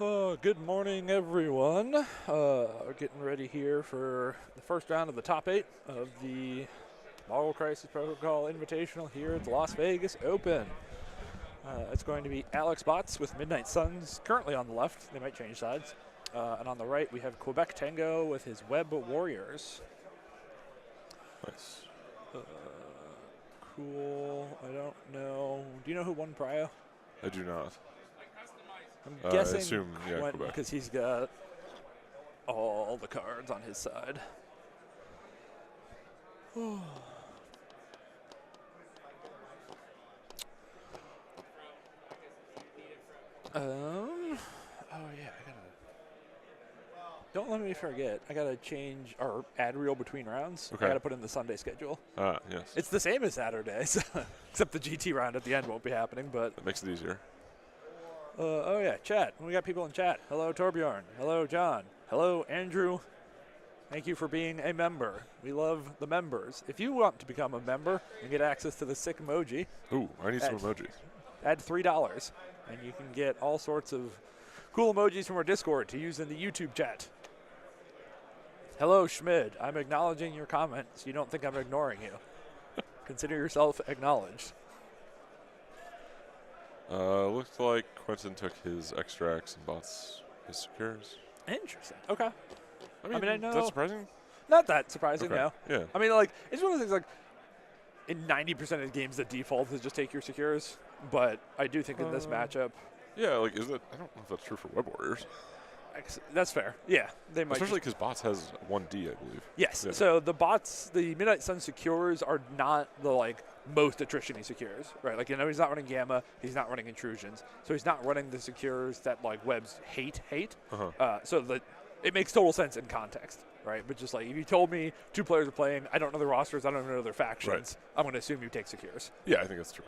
Good morning, everyone. We're getting ready here for the first round of the top 8 of the Model Crisis Protocol Invitational here at the Las Vegas Open. It's going to be Alex Bots with Midnight Suns currently on the left. They might change sides. And on the right, we have Quebec Tango with his Web Warriors. Nice. Cool. I don't know. Do you know who won Prio? I do not. I'm guessing I assume, Quentin, Quebec. because he's got all the cards on his side. Oh yeah, don't let me forget. I gotta change or add reel between rounds. Okay. I gotta put in the Sunday schedule. Yes. It's the same as Saturday, so except the GT round at the end won't be happening. But That makes it easier. oh yeah, chat. We got people in chat. Hello, Torbjorn. Hello, John. Hello, Andrew. Thank you for being a member. We love the members. If you want to become a member and get access to the sick emoji, Ooh, I need some emojis. add $3, and you can get all sorts of cool emojis from our Discord to use in the YouTube chat. Hello, Schmid. I'm acknowledging your comments. You don't think I'm ignoring you. Consider yourself acknowledged. Looks like Quentin took his extracts and bots his secures. Interesting. Okay. I mean, I know. that's surprising. Not that surprising, Okay. no. Yeah. I mean, like, it's one of the things, like, in 90% of the games, the default is just take your secures. But I do think in this matchup, Yeah, like, is that? I don't know if that's true for Web Warriors. that's fair. Yeah, they might. Especially because bots has 1D, I believe. Yes. Yeah. So the bots, the Midnight Sun secures are not the like most attrition-y secures, right? Like, you know, he's not running Gamma, he's not running intrusions, so he's not running the secures that like webs hate. So it makes total sense in context, right? But just like if you told me 2 players are playing, I don't know their rosters, I don't know their factions, Right. I'm going to assume you take secures. Yeah, I think that's true.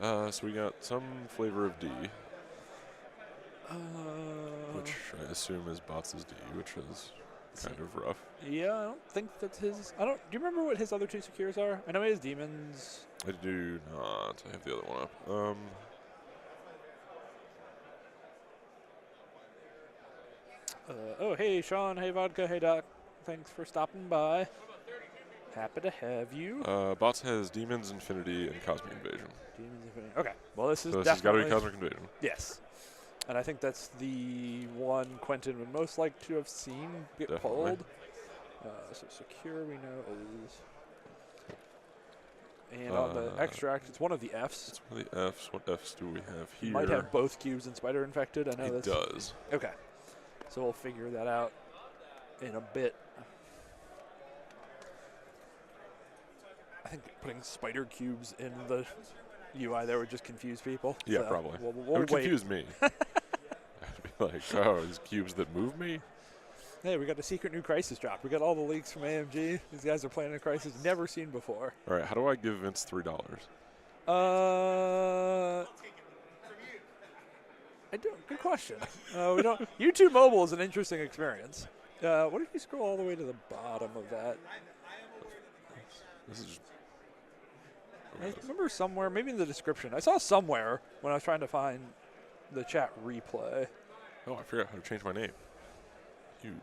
So we got some flavor of D, which I assume is bots' D, which is kind of rough. Yeah, I don't think that's his. Do you remember what his other 2 secures are? I know he has demons. I do not. I have the other one up. Oh, hey, Sean. Hey, Vodka. Hey, Doc. Thanks for stopping by. Happy to have you. Bots has Demons, Infinity, and Cosmic Invasion. Demons Infinity. Okay. Well, this is So this has got to definitely be Cosmic Invasion. Yes. And I think that's the one Quentin would most like to have seen get Definitely. pulled. So secure we know is. And on the extract, it's one of the Fs. It's one of the Fs. What Fs do we have here? Might have both cubes and spider infected. I know It that's. does. Okay. So we'll figure that out in a bit. I think putting spider cubes in the UI there would just confuse people. Yeah, so probably. We'll It would wait. confuse me. I'd be like, oh, these cubes that move me? Hey, we got a secret new Crisis drop. We got all the leaks from AMG. These guys are playing a Crisis never seen before. All right, how do I give Vince $3? I don't. Good question. We don't. YouTube mobile is an interesting experience. What if you scroll all the way to the bottom of that? This is just, I remember somewhere, maybe in the description. I saw somewhere when I was trying to find the chat replay. oh, I forgot how to change my name. Huge.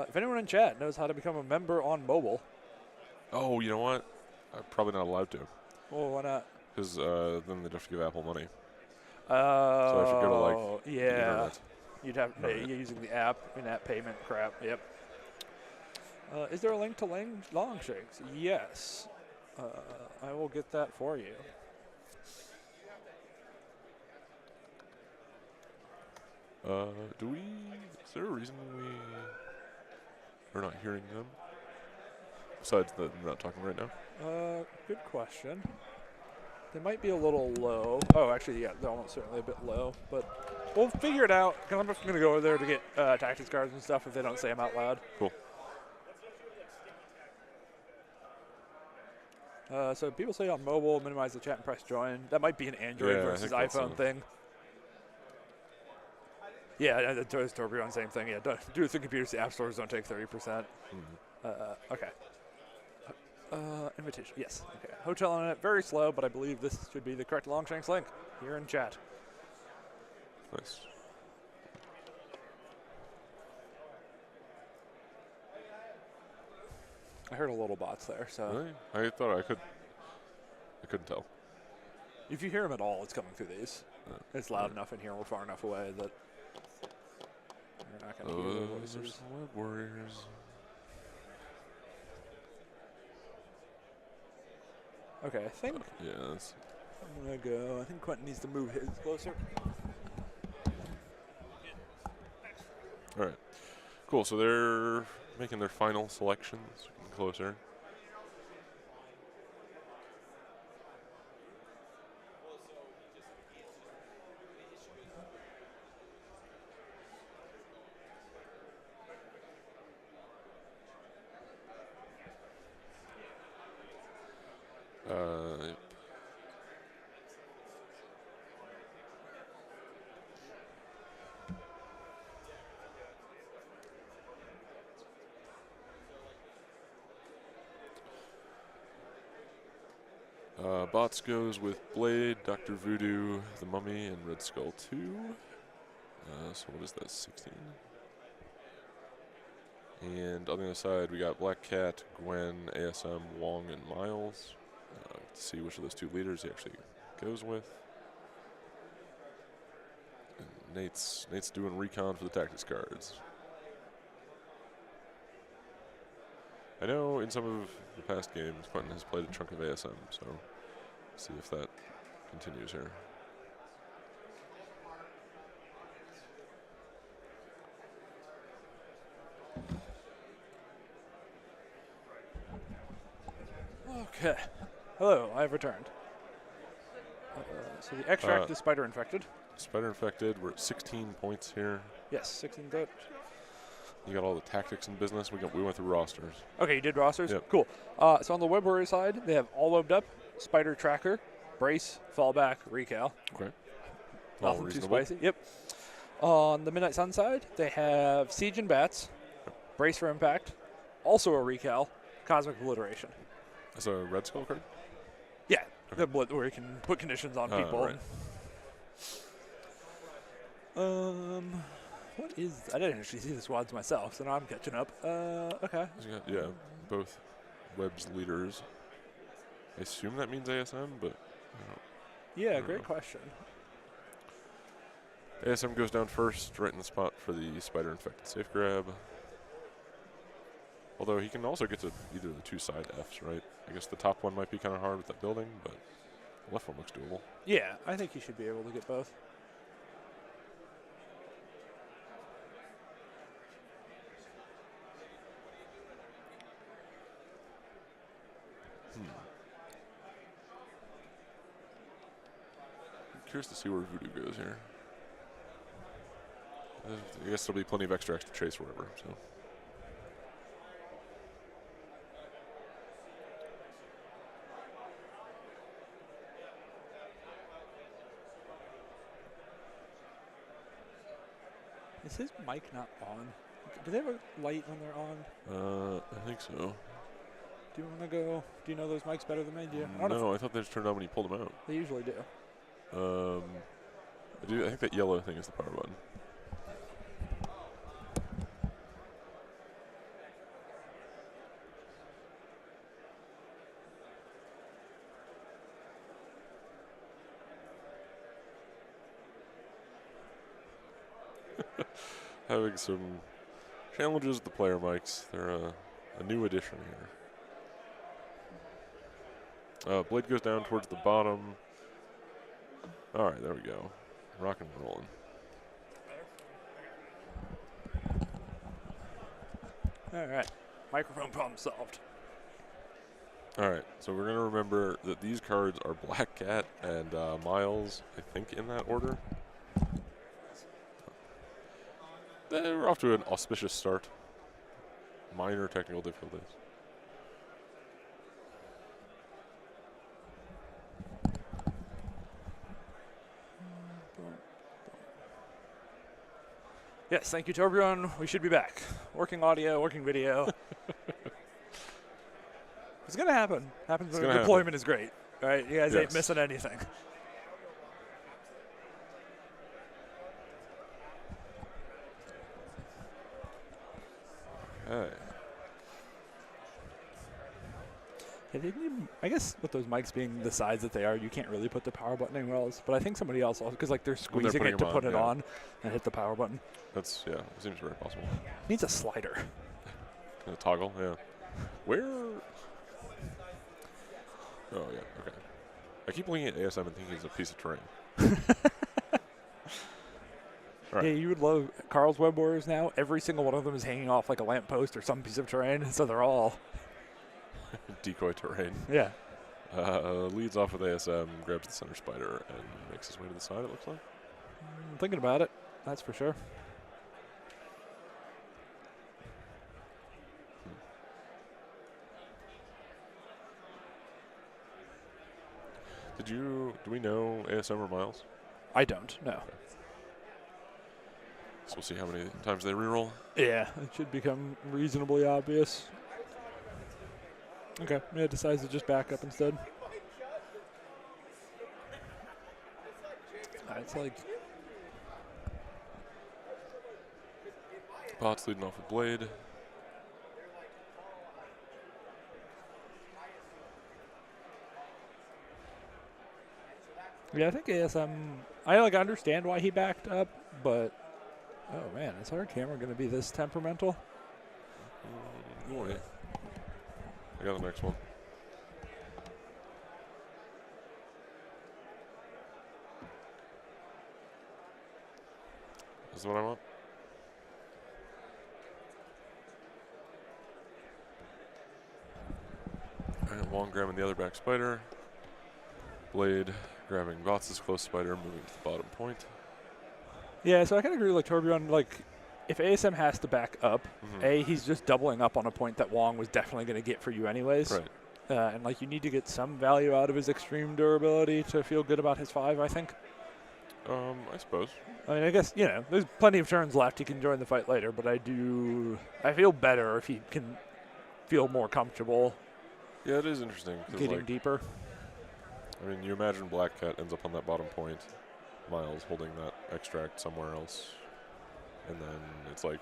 If anyone in chat knows how to become a member on mobile, Oh, you know what? I'm probably not allowed to. well, why not? Because then they'd have to give Apple money. Oh, So I should go to, like, the yeah. internet. You'd have to Right. pay using the app, in-app payment crap. Yep. Is there a link to long shakes? Yes. I will get that for you. Is there a reason we're not hearing them? Besides that I'm not talking right now? Good question. They might be a little low. Oh, actually, yeah, they're almost certainly a bit low. But we'll figure it out. Because I'm just going to go over there to get tactics cards and stuff if they don't say them out loud. Cool. So people say on mobile, minimize the chat and press join. That might be an Android Yeah, I versus think that's iPhone thing. Yeah, that's Torbjorn, same thing. Yeah, do it through computers. The app stores don't take 30%. Mm-hmm. Okay. Invitation. Yes. Okay. Hotel on it. Very slow, but I believe this should be the correct Longshanks link here in chat. Nice. I heard a little bots there, so Really? I thought I couldn't tell. if you hear them at all, it's coming through these. It's loud enough in here. We're far enough away that you're not going to hear their There's voices. some web warriors. Okay, I think Yeah, that's I'm going to go. I think Quentin needs to move his closer. all right. Cool. So they're making their final selections. Getting closer. Yep. Bots goes with Blade, Dr. Voodoo, The Mummy, and Red Skull 2. So what is that, 16? And on the other side, we got Black Cat, Gwen, ASM, Wong, and Miles. To see which of those two leaders he actually goes with. And Nate's doing recon for the tactics cards. I know in some of the past games, Quentin has played a chunk of ASM, so see if that continues here. Okay. Hello, I have returned. So the extract is spider infected. Spider infected. We're at 16 points here. Yes, 16 vote. You got all the tactics in business. We went through rosters. Okay, you did rosters? Yep. Cool. So on the web warrior side, they have all webbed up, spider tracker, brace, fallback, recal. Okay. All Nothing too reasonable. spicy. Yep. On the Midnight Sun side, they have siege and bats, brace for impact, also a recal, cosmic obliteration. That's a Red Skull card? Yeah, where you can put conditions on people. Right. What is? I didn't actually see the squads myself, so now I'm catching up. Okay. So you got, yeah, both Web's leaders. I assume that means ASM, but Yeah, great question. ASM goes down first, right in the spot for the spider infected safe grab. Although he can also get to either of the two side Fs, right? I guess the top one might be kind of hard with that building, but the left one looks doable. Yeah, I think he should be able to get both. I'm curious to see where Voodoo goes here. I guess there'll be plenty of extracts to chase wherever, so. Is his mic not on? Do they have a light when they're on? I think so. Do you want to go? Do you know those mics better than me? Do you? No, I thought they just turned on when you pulled them out. They usually do. I think that yellow thing is the power button. Having some challenges with the player mics. They're a new addition here. Blade goes down towards the bottom. All right, there we go. Rock and rolling. All right. Microphone problem solved. All right, so we're going to remember that these cards are Black Cat and Miles, I think in that order. We're off to an auspicious start. Minor technical difficulties. Yes, thank you to everyone. We should be back. Working audio, working video. It's going to happen. Happens when the gonna deployment is great. All right, you guys ain't Yes. missing anything. Hey. Yeah, I guess with those mics being the size that they are, you can't really put the power button anywhere else. But I think somebody else also, because like they're squeezing putting it to them put on, it yeah. on and hit the power button. That's, yeah, it seems very possible. Needs a slider. A toggle, yeah. Where? Oh, yeah, okay. I keep looking at ASM and thinking it's a piece of terrain. All right. Yeah, you would love Carl's Web Warriors now. Every single one of them is hanging off like a lamppost or some piece of terrain, so they're all Decoy terrain. yeah. Leads off with ASM, grabs the center spider, and makes his way to the side, it looks like. I'm thinking about it. That's for sure. Do we know ASM or Miles? I don't. No. So we'll see how many times they reroll. Yeah, it should become reasonably obvious. Okay, yeah, decides to just back up instead. It's like Pot's leading off with Blade. yeah, I think ASM. I like understand why he backed up, but oh man, is our camera going to be this temperamental? Oh, yeah. I got the next one. This is what I want. Alright, Wong grabbing the other back spider. Blade grabbing Bots' close spider, moving to the bottom point. Yeah, so I kind of agree with like Tourbillon. Like, if ASM has to back up, he's just doubling up on a point that Wong was definitely going to get for you anyways. Right. And like you need to get some value out of his extreme durability to feel good about his 5, I think. I suppose. I mean, I guess, you know, there's plenty of turns left. He can join the fight later, but I feel better if he can feel more comfortable Yeah, it is interesting. 'Cause getting like, deeper. I mean, you imagine Black Cat ends up on that bottom point, Miles holding that extract somewhere else, and then it's like,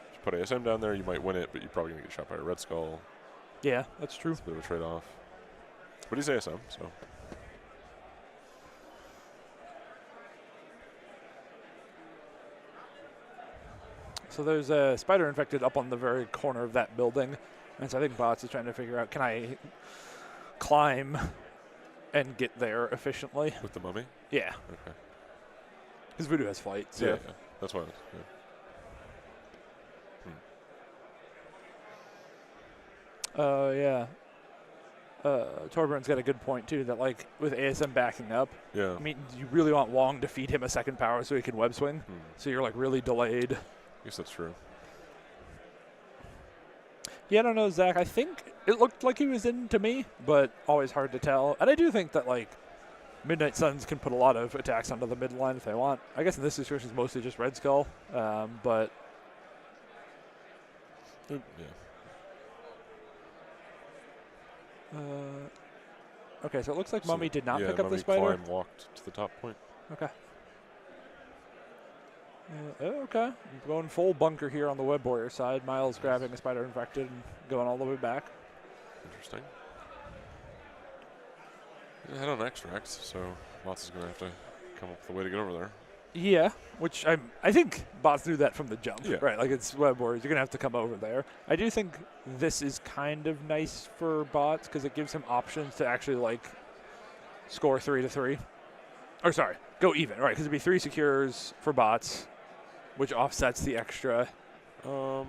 if you put ASM down there, you might win it, but you're probably going to get shot by a Red Skull. Yeah, that's true. It's a bit of a trade-off. But he's ASM, so. So there's a spider infected up on the very corner of that building. And so I think Bots is trying to figure out, can I climb and get there efficiently? With the mummy? Yeah. Okay. Because Voodoo has flight. So. Yeah. That's why. Yeah. Torbjorn's got a good point, too, that, like, with ASM backing up, Yeah. I mean, you really want Wong to feed him a second power so he can web swing. So you're, like, really delayed. I guess that's true. Yeah, I don't know, Zach. I think it looked like he was in to me, but always hard to tell. And I do think that, like, Midnight Suns can put a lot of attacks onto the midline if they want. I guess in this situation it's mostly just Red Skull, but... Yeah. Okay, so it looks like So, Mummy did not yeah, pick up Mummy the spider. walked to the top point. Okay. Okay. Going full bunker here on the Web Warrior side. Miles grabbing a spider infected and going all the way back. Interesting. Yeah, head on extracts, so Bots is going to have to come up with a way to get over there. Yeah, which I think Bots knew that from the jump. Yeah. Right, like it's Web Warriors. You're going to have to come over there. I do think this is kind of nice for Bots because it gives him options to actually, like, score 3-3. Or, sorry, go even, right, because it'd be 3 secures for Bots, which offsets the extra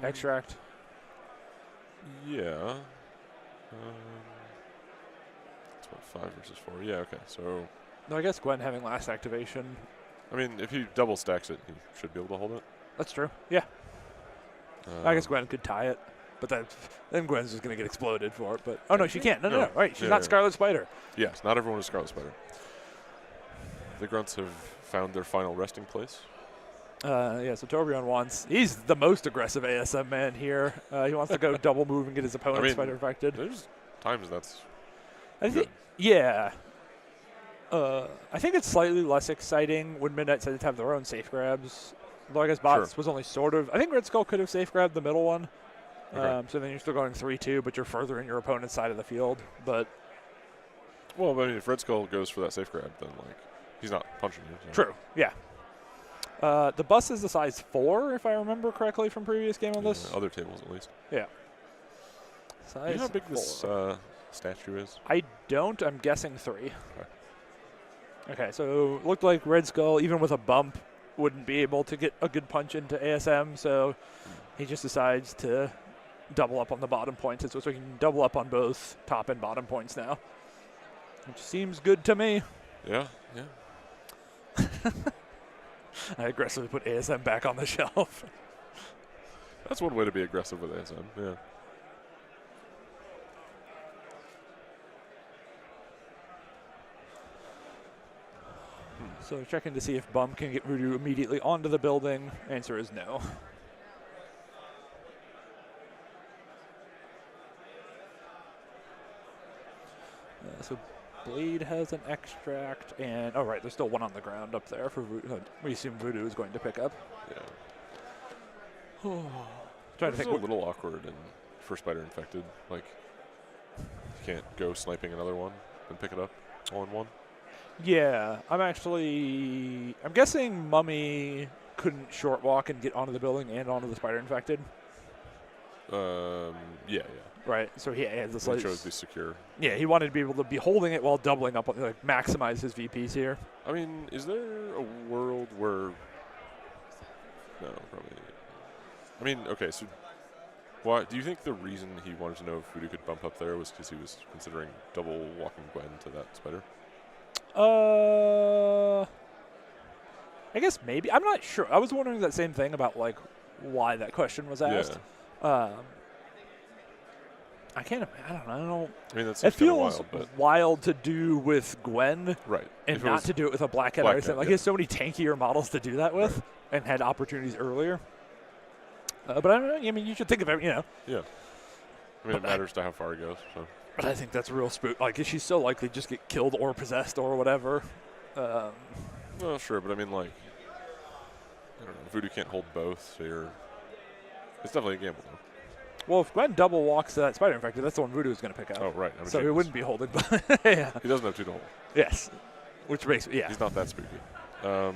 extract. Yeah. It's what, 5 versus 4. Yeah, okay. So, No, I guess Gwen having last activation. I mean, if he double stacks it, he should be able to hold it. That's true. Yeah. I guess Gwen could tie it, but then Gwen's just going to get exploded for it. But no, she can't. No. Right, she's not Scarlet Spider. Yes, not everyone is Scarlet Spider. The Grunts have found their final resting place. Yeah, so Tourbillon he's the most aggressive ASM man here. He wants to go double move and get his opponent spider infected. There's times that's I think, yeah. I think it's slightly less exciting when Midnight Suns have their own safe grabs. Though I guess Bots was only sort of. I think Red Skull could have safe grabbed the middle one. Okay. So then you're still going 3-2, but you're further in your opponent's side of the field. But well, I mean, if Red Skull goes for that safe grab, then like he's not punching you. So. True. Yeah. The bus is the size 4, if I remember correctly from previous game on this. Other tables, at least. Yeah. Size you know how big 4. this statue is? I don't. I'm guessing 3. Okay, so it looked like Red Skull, even with a bump, wouldn't be able to get a good punch into ASM, so he just decides to double up on the bottom points. It's so he can double up on both top and bottom points now, which seems good to me. Yeah. I aggressively put ASM back on the shelf. That's one way to be aggressive with ASM, yeah. So checking to see if Bum can get Voodoo immediately onto the building. Answer is no. So Blade has an extract, and right, there's still one on the ground up there for Voodoo. We assume Voodoo is going to pick up. Yeah. Trying to think. It's a little awkward for Spider Infected. Like, you can't go sniping another one and pick it up all in one. Yeah, I'm guessing Mummy couldn't short walk and get onto the building and onto the Spider Infected. Yeah. Right, so he has this. He chose the secure. Yeah, he wanted to be able to be holding it while doubling up, like maximize his VPs here. I mean, is there a world where? No, probably. I mean, okay, so why do you think the reason he wanted to know if Voodoo could bump up there was because he was considering double walking Gwen to that Spider? I guess maybe. I'm not sure. I was wondering that same thing about like why that question was asked. Yeah. I can't. I don't know. I mean, that it seems feels wild to do with Gwen, right? And not to do it with a Black Cat. Like he has so many tankier models to do that with, and had opportunities earlier. But I don't know. I mean, you should think of it. You know. Yeah. I mean, it matters to how far he goes. So. But I think that's real spook. Like, she's so likely to just get killed or possessed or whatever. Well, sure, but I mean, like, I don't know. Voodoo can't hold both, so it's definitely a gamble, though. Well, if Gwen double walks to that Spider Infected, that's the one Voodoo is going to pick up. Oh, right. So he wouldn't be holding. Yeah. He doesn't have 2 to hold. Yes. Which makes yeah. He's not that spooky. Doing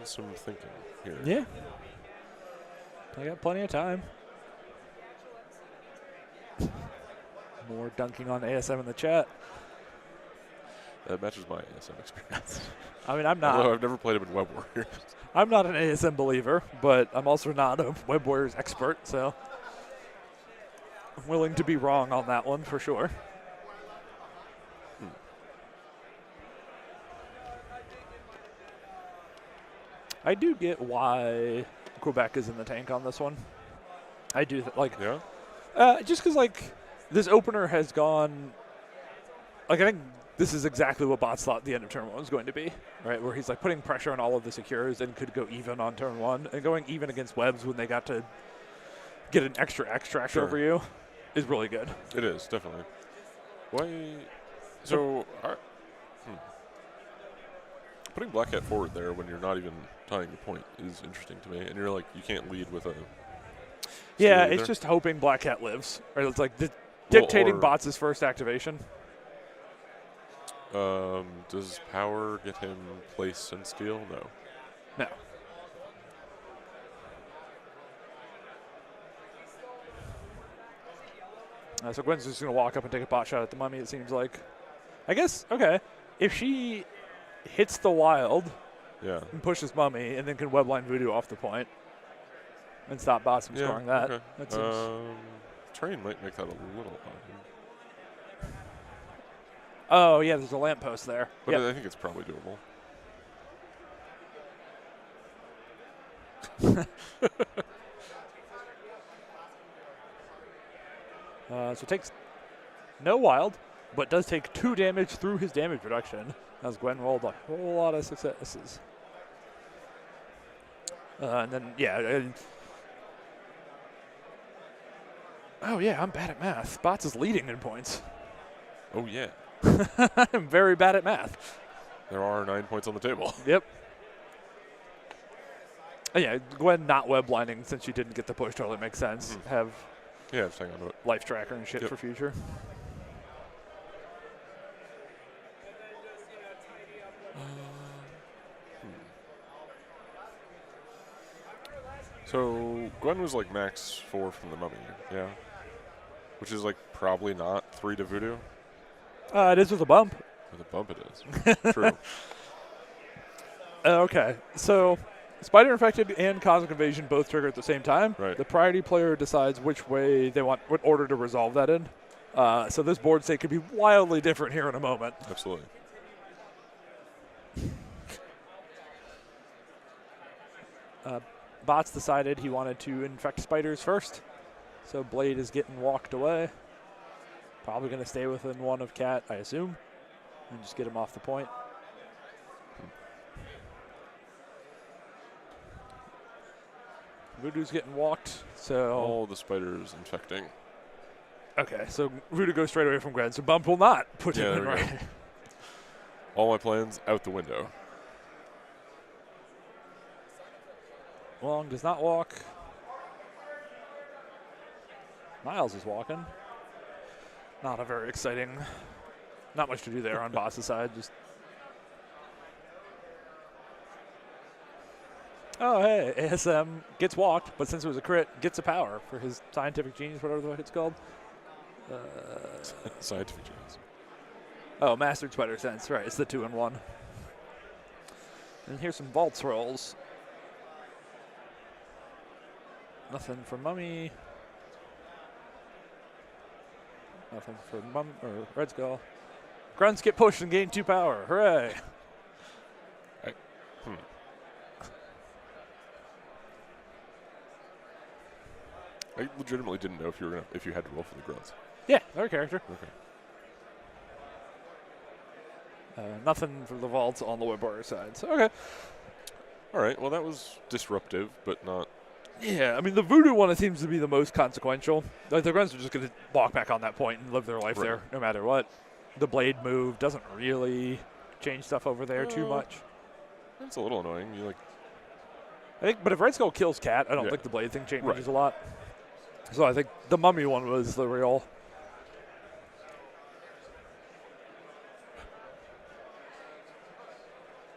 some thinking here. Yeah. I got plenty of time. More dunking on ASM in the chat. That matches my ASM experience. I mean, I'm not. Although I've never played him in Web Warriors. I'm not an ASM believer, but I'm also not a Web Warriors expert, so I'm willing to be wrong on that one for sure. I do get why Quebec is in the tank on this one. I do Yeah. Just because this opener has gone. I think this is exactly what Bots thought the end of turn 1 was going to be, right? Where he's putting pressure on all of the secures and could go even on turn 1, and going even against webs when they got to get an extra extract over you is really good. It is definitely. Why? So. Putting Black Cat forward there when you're not even tying the point is interesting to me, and you're like, you can't lead with a. Yeah, it's just hoping Black Cat lives, or it's like dictating Bots' first activation. Does power get him place and steal? No. No. So Gwen's just going to walk up and take a bot shot at the Mummy, it seems like. I guess, okay, if she hits the wild and pushes Mummy and then can webline Voodoo off the point and stop Bots from scoring that. Okay. That seems Train might make that a little hard. Oh, yeah, there's a lamppost there. But I think it's probably doable. So it takes no wild, but does take 2 damage through his damage reduction, as Gwen rolled a whole lot of successes. And then, Oh, yeah, I'm bad at math. Bots is leading in points. Oh, yeah. I'm very bad at math. There are 9 points on the table. Yep. Oh, yeah, Gwen not web blinding since she didn't get the push totally makes sense. Have Yeah, just hang on to it. life tracker and shit for future. So Gwen was like max 4 from the mummy, yeah. Which is like probably not 3 to voodoo. It is with a bump. With a bump it is. True. Okay, so Spider Infected and Cosmic Invasion both trigger at the same time. Right. The priority player decides which way they want, what order to resolve that in. So this board state could be wildly different here in a moment. Absolutely. Bots decided he wanted to infect spiders first. So Blade is getting walked away. Probably going to stay within 1 of Cat, I assume. And just get him off the point. Voodoo's getting walked, so... All the spiders infecting. Okay, so Voodoo goes straight away from Gwen, so Bump will not put him in there we right. go. All my plans out the window. Long does not walk. Miles is walking. Not a very exciting... Not much to do there on Boss's side, just... Oh, hey, ASM gets walked, but since it was a crit, gets a power for his scientific genius, whatever the fuck it's called. Scientific genius. Oh, Mastered Spider Sense, right, it's the 2-in-1. And here's some Vaults rolls. Nothing for Mummy. Nothing for Red Skull. Grunts get pushed and gain 2 power, hooray! I legitimately didn't know if you had to roll for the grunts. Yeah, their character. Okay. Nothing for the Vaults on the web warrior side. So okay. All right. Well, that was disruptive, but not. Yeah, I mean the Voodoo one seems to be the most consequential. Like the Grunts are just going to walk back on that point and live their life there, no matter what. The Blade move doesn't really change stuff over there too much. That's a little annoying. You like. I think, but if Red Skull kills Cat, I don't think the Blade thing changes a lot. So I think the Mummy one was the real.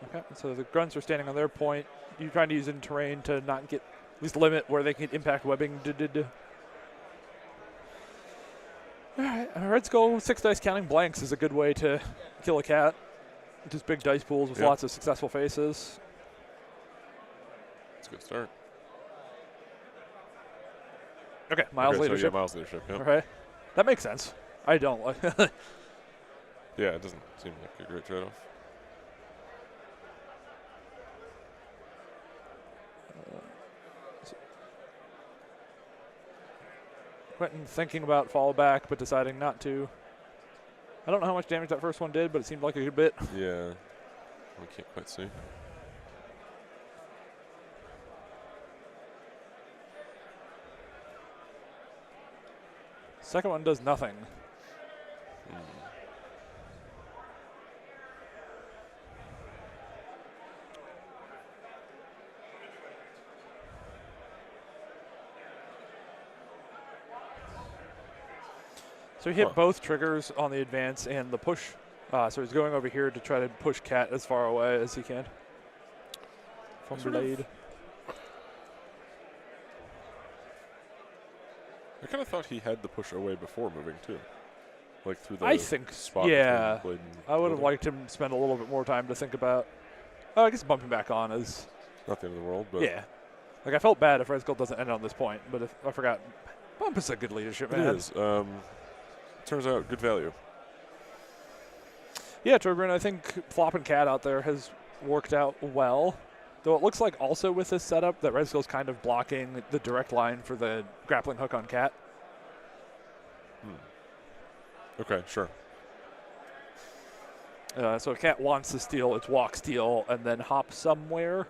Okay, so the Grunts are standing on their point. You're trying to use it in terrain to not get, at least limit where they can impact webbing. All right, Red Skull 6 dice counting blanks is a good way to kill a cat. Just big dice pools with lots of successful faces. That's a good start. Okay, Miles leadership. So yeah, Miles leadership. Yep. Okay, that makes sense. I don't like. Yeah, it doesn't seem like a great trade-off. Quentin thinking about fall back, but deciding not to. I don't know how much damage that first one did, but it seemed like a good bit. Yeah, we can't quite see. Second one does nothing. So he hit both triggers on the advance and the push. So he's going over here to try to push Cat as far away as he can from Blade. I kind of thought he had the push away before moving too, like through the. I think, spot yeah. Blade and I would have building. liked him to spend a little bit more time to think about. Oh, I guess bumping back on is. Not the end of the world, but Yeah. Like I felt bad if Red Skull doesn't end on this point, but if I forgot, bump is a good leadership, man. it is. Turns out good value. Yeah, Turbine, I think flopping Cat out there has worked out well. Though it looks like also with this setup that Red Skull's kind of blocking the direct line for the grappling hook on Cat. Okay, sure. So if Cat wants to steal, it's walk, steal, and then hop somewhere.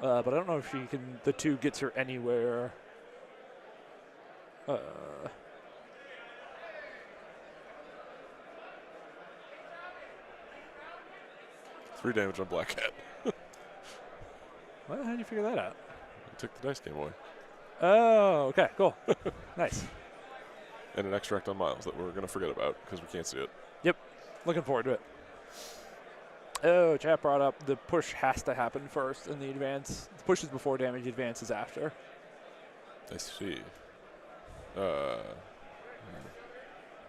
But I don't know if she can. The 2 gets her anywhere. 3 damage on Black Cat. Well, how did you figure that out? I took the dice game away. Oh, okay, cool. Nice. And an extract on Miles that we're going to forget about because we can't see it. Yep. Looking forward to it. Oh, chat brought up the push has to happen first in the advance. The push is before damage, advance is after. I see.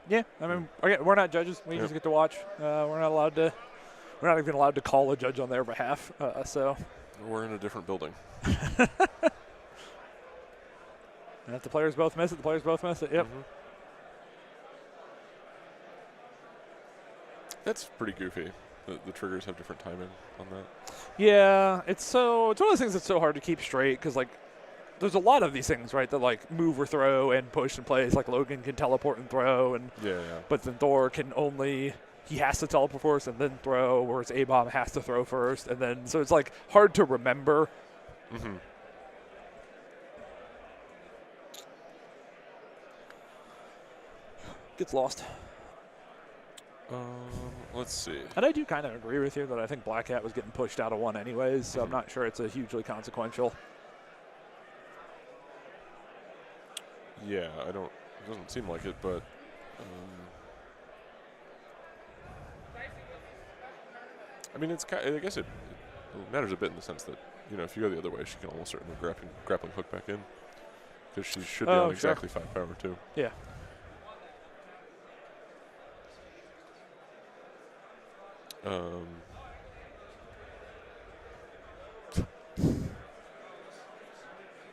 Yeah, I mean, again, we're not judges. We just get to watch. We're not even allowed to call a judge on their behalf. So we're in a different building. and if the players both miss it, the players both miss it. Yep. Mm-hmm. That's pretty goofy. The triggers have different timing on that. Yeah, it's one of those things that's so hard to keep straight because like there's a lot of these things, right, that like move or throw and push and plays. Like Logan can teleport and throw, and but then Thor can only he has to teleport first and then throw, whereas A-Bomb has to throw first, and then so it's like hard to remember. Mm-hmm. Gets lost. Let's see. And I do kind of agree with you that I think Black Cat was getting pushed out of one anyways, so I'm not sure it's a hugely consequential. Yeah, it doesn't seem like it, but I mean, I guess it matters a bit in the sense that, you know, if you go the other way, she can almost certainly grappling hook back in because she should be on exactly 5 power too. Yeah.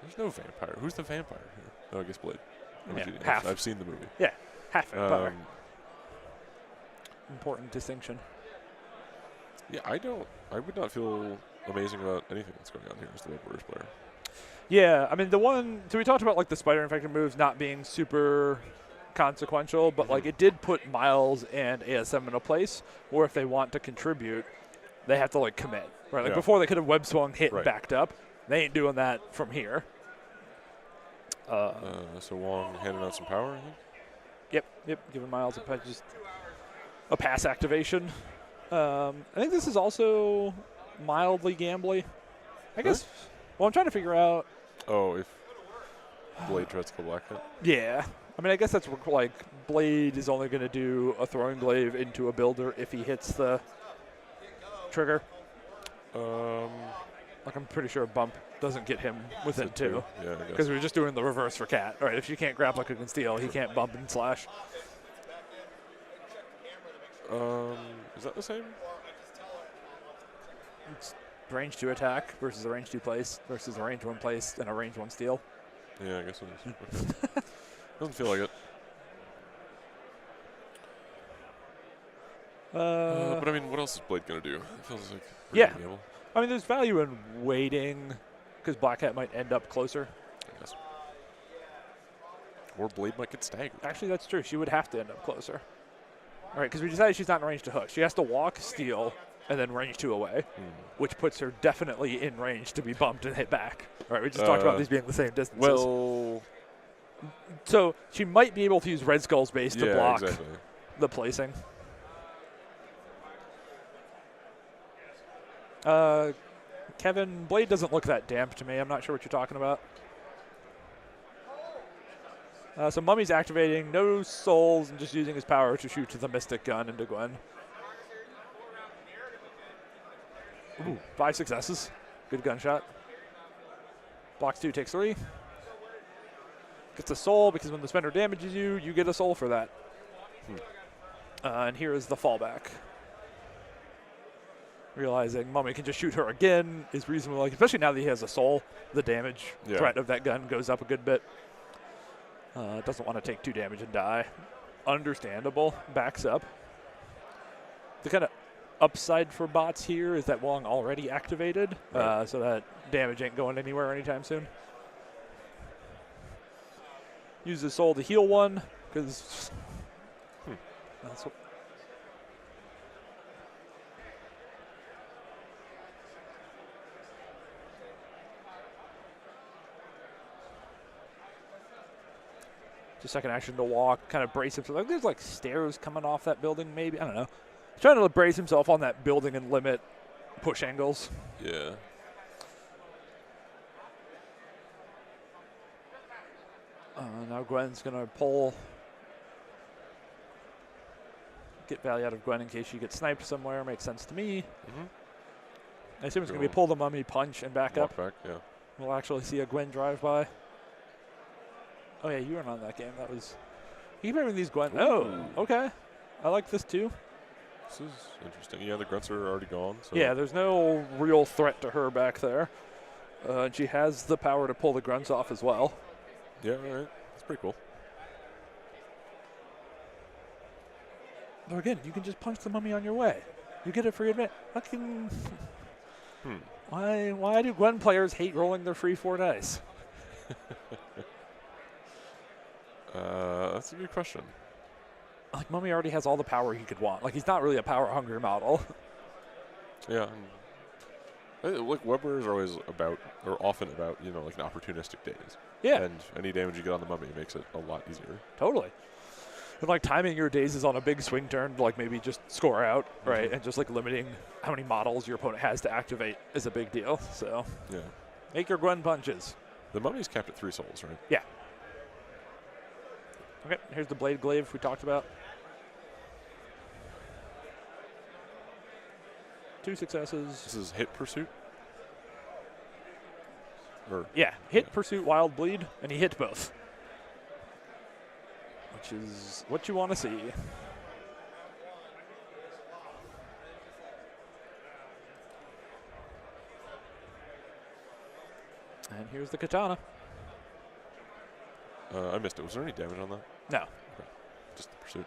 There's no vampire. Who's the vampire here? Oh, I guess Blade. Yeah, half. I've seen the movie. Yeah, half vampire. Important distinction. Yeah, I would not feel amazing about anything that's going on here as the Web Warriors player. Yeah, I mean so we talked about like the spider infected moves not being super consequential, but like it did put Miles and ASM in a place where if they want to contribute, they have to like commit. Right? Like before they could have web swung, hit, and backed up. They ain't doing that from here. So Wong handing out some power, I think? Yep, giving Miles a pass activation. I think this is also mildly gambly. I guess. Well, I'm trying to figure out. Oh, if Blade tries to go Black Cat? Yeah. I mean, I guess that's like Blade is only going to do a throwing glaive into a builder if he hits the trigger. Like I'm pretty sure a bump doesn't get him within 2. Yeah, I guess. Because we were just doing the reverse for Cat. All right, if she can't grapple like and steal, he can't bump and slash. Is that the same? It's range 2 attack versus a range 2 place versus a range 1 place and a range 1 steal. Yeah, I guess it is. Okay. Doesn't feel like it. But I mean, what else is Blade going to do? It feels like gamble. I mean, there's value in waiting because Black Cat might end up closer. I guess. Or Blade might get staggered. Actually, that's true. She would have to end up closer. All right, because we decided she's not in range to hook. She has to walk, steal, and then range 2 away, which puts her definitely in range to be bumped and hit back. All right, we just talked about these being the same distances. Well, so she might be able to use Red Skull's base to block the placing. Kevin, Blade doesn't look that damp to me. I'm not sure what you're talking about. So Mummy's activating, no souls, and just using his power to shoot the Mystic Gun into Gwen. Ooh, 5 successes. Good gunshot. Blocks 2, takes 3. Gets a soul because when the spender damages you, you get a soul for that. And here is the fallback. Realizing Mummy can just shoot her again is reasonable, like, especially now that he has a soul. The damage threat of that gun goes up a good bit. Doesn't want to take 2 damage and die. Understandable. Backs up. The kind of upside for bots here is that Wong already activated, so that damage ain't going anywhere anytime soon. Use the soul to heal 1, because that's what. Second action to walk, kind of brace himself. Like there's like stairs coming off that building, maybe. I don't know. He's trying to brace himself on that building and limit push angles. Yeah. Now Gwen's going to pull. Get value out of Gwen in case she gets sniped somewhere. Makes sense to me. I assume it's going to be pull the mummy, punch, and back up. Back, yeah. We'll actually see a Gwen drive by. Oh, yeah, you weren't on that game. That was. You keep having these Gwen. Ooh. Oh, okay. I like this too. This is interesting. Yeah, the grunts are already gone. So. Yeah, there's no real threat to her back there. She has the power to pull the grunts off as well. Yeah, all right. That's pretty cool. Though again, you can just punch the mummy on your way. You get a free admit. Fucking. Why do Gwen players hate rolling their free 4 dice? That's a good question. Like, Mummy already has all the power he could want. Like, he's not really a power-hungry model. Yeah. Like, Webbers are always about, or often about, you know, like an opportunistic days. Yeah. And any damage you get on the mummy makes it a lot easier. Totally. And, like, timing your dazes on a big swing turn to, like, maybe just score out, right? And just, like, limiting how many models your opponent has to activate is a big deal. So, yeah. Make your Gwen punches. The mummy's capped at 3 souls, right? Yeah. Okay, here's the blade glaive we talked about. 2 successes. This is hit pursuit? Or yeah, hit, pursuit, wild bleed, and he hit both. Which is what you want to see. And here's the katana. I missed it. Was there any damage on that? No. Okay. Just the pursuit.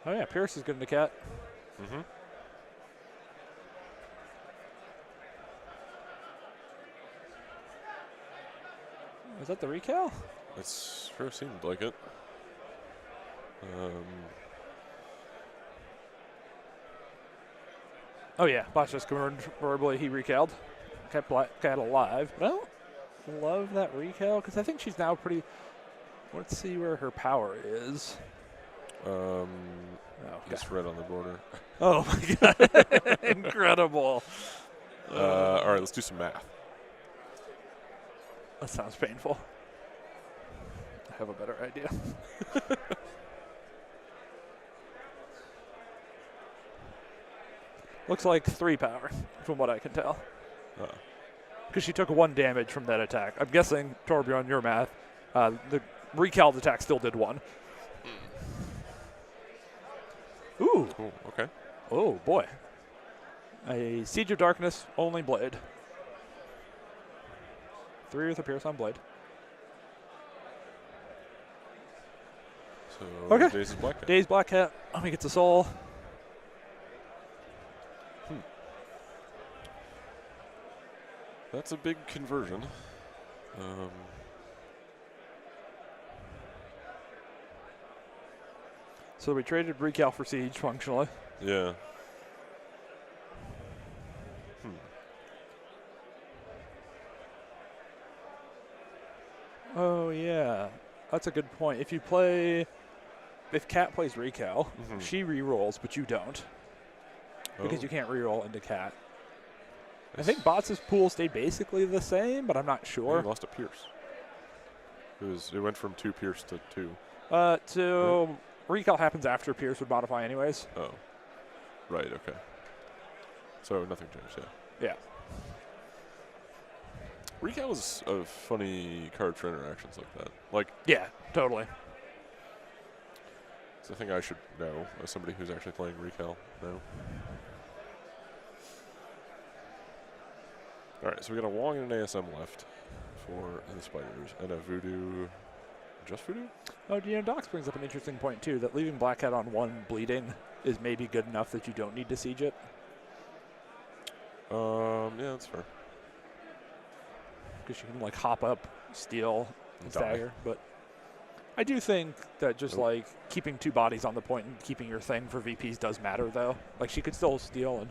Oh yeah, Pierce is good in the cat. Is that the recal? It sure seemed like it. Oh yeah, Bosch just confirmed verbally he recaled. Kept Black Cat alive. But I don't love that recal because I think she's now pretty. Let's see where her power is. He's red on the border. Oh my god. Incredible. All right, let's do some math. That sounds painful. I have a better idea. Looks like 3 power, from what I can tell. Because she took 1 damage from that attack. I'm guessing, Torbjorn, your math, the recaled attack still did 1. Ooh. Cool. Okay. Oh, boy. A Siege of Darkness only blade. 3 with a Pierce on blade. So, okay. Days Black Cat. Days Black Cat. Let me get the soul. That's a big conversion. So we traded recal for Siege functionally. Yeah. Oh, yeah. That's a good point. If Cat plays recal, she re-rolls, but you don't. Because you can't re-roll into Cat. I think Bots' pool stayed basically the same, but I'm not sure. He lost a Pierce. It went from 2 Pierce to 2. Recal happens after Pierce would modify anyways. Oh. Right, okay. So nothing changed, yeah. Yeah. Recal is a funny card for interactions like that. Like, yeah, totally. It's a thing I should know as somebody who's actually playing Recal now. All right, so we got a Wong and an ASM left for the Spiders, and a Voodoo. Just Voodoo? Oh, Dox brings up an interesting point too. That leaving Black Cat on 1 bleeding is maybe good enough that you don't need to siege it. Yeah, that's fair. Because you can like hop up, steal, and Die. stagger. But I do think that just like keeping 2 bodies on the point and keeping your thing for VPs does matter though. Like she could still steal and.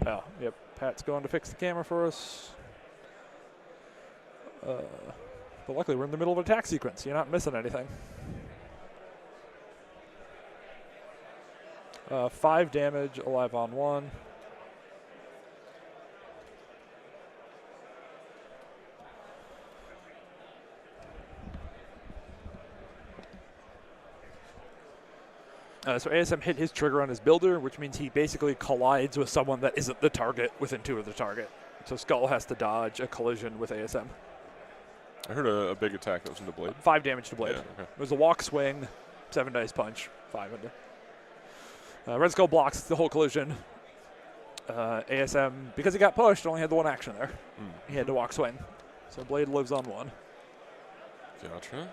Oh, yep. Pat's going to fix the camera for us. But luckily we're in the middle of an attack sequence. You're not missing anything. 5 damage, alive on 1. So ASM hit his trigger on his builder, which means he basically collides with someone that isn't the target within 2 of the target. So Skull has to dodge a collision with ASM. I heard a big attack that was into Blade. 5 damage to Blade. Yeah, okay. It was a walk swing, 7 dice punch, 5 into. Red Skull blocks the whole collision. ASM, because he got pushed, only had the 1 action there. He had to walk swing. So Blade lives on 1. Gotcha.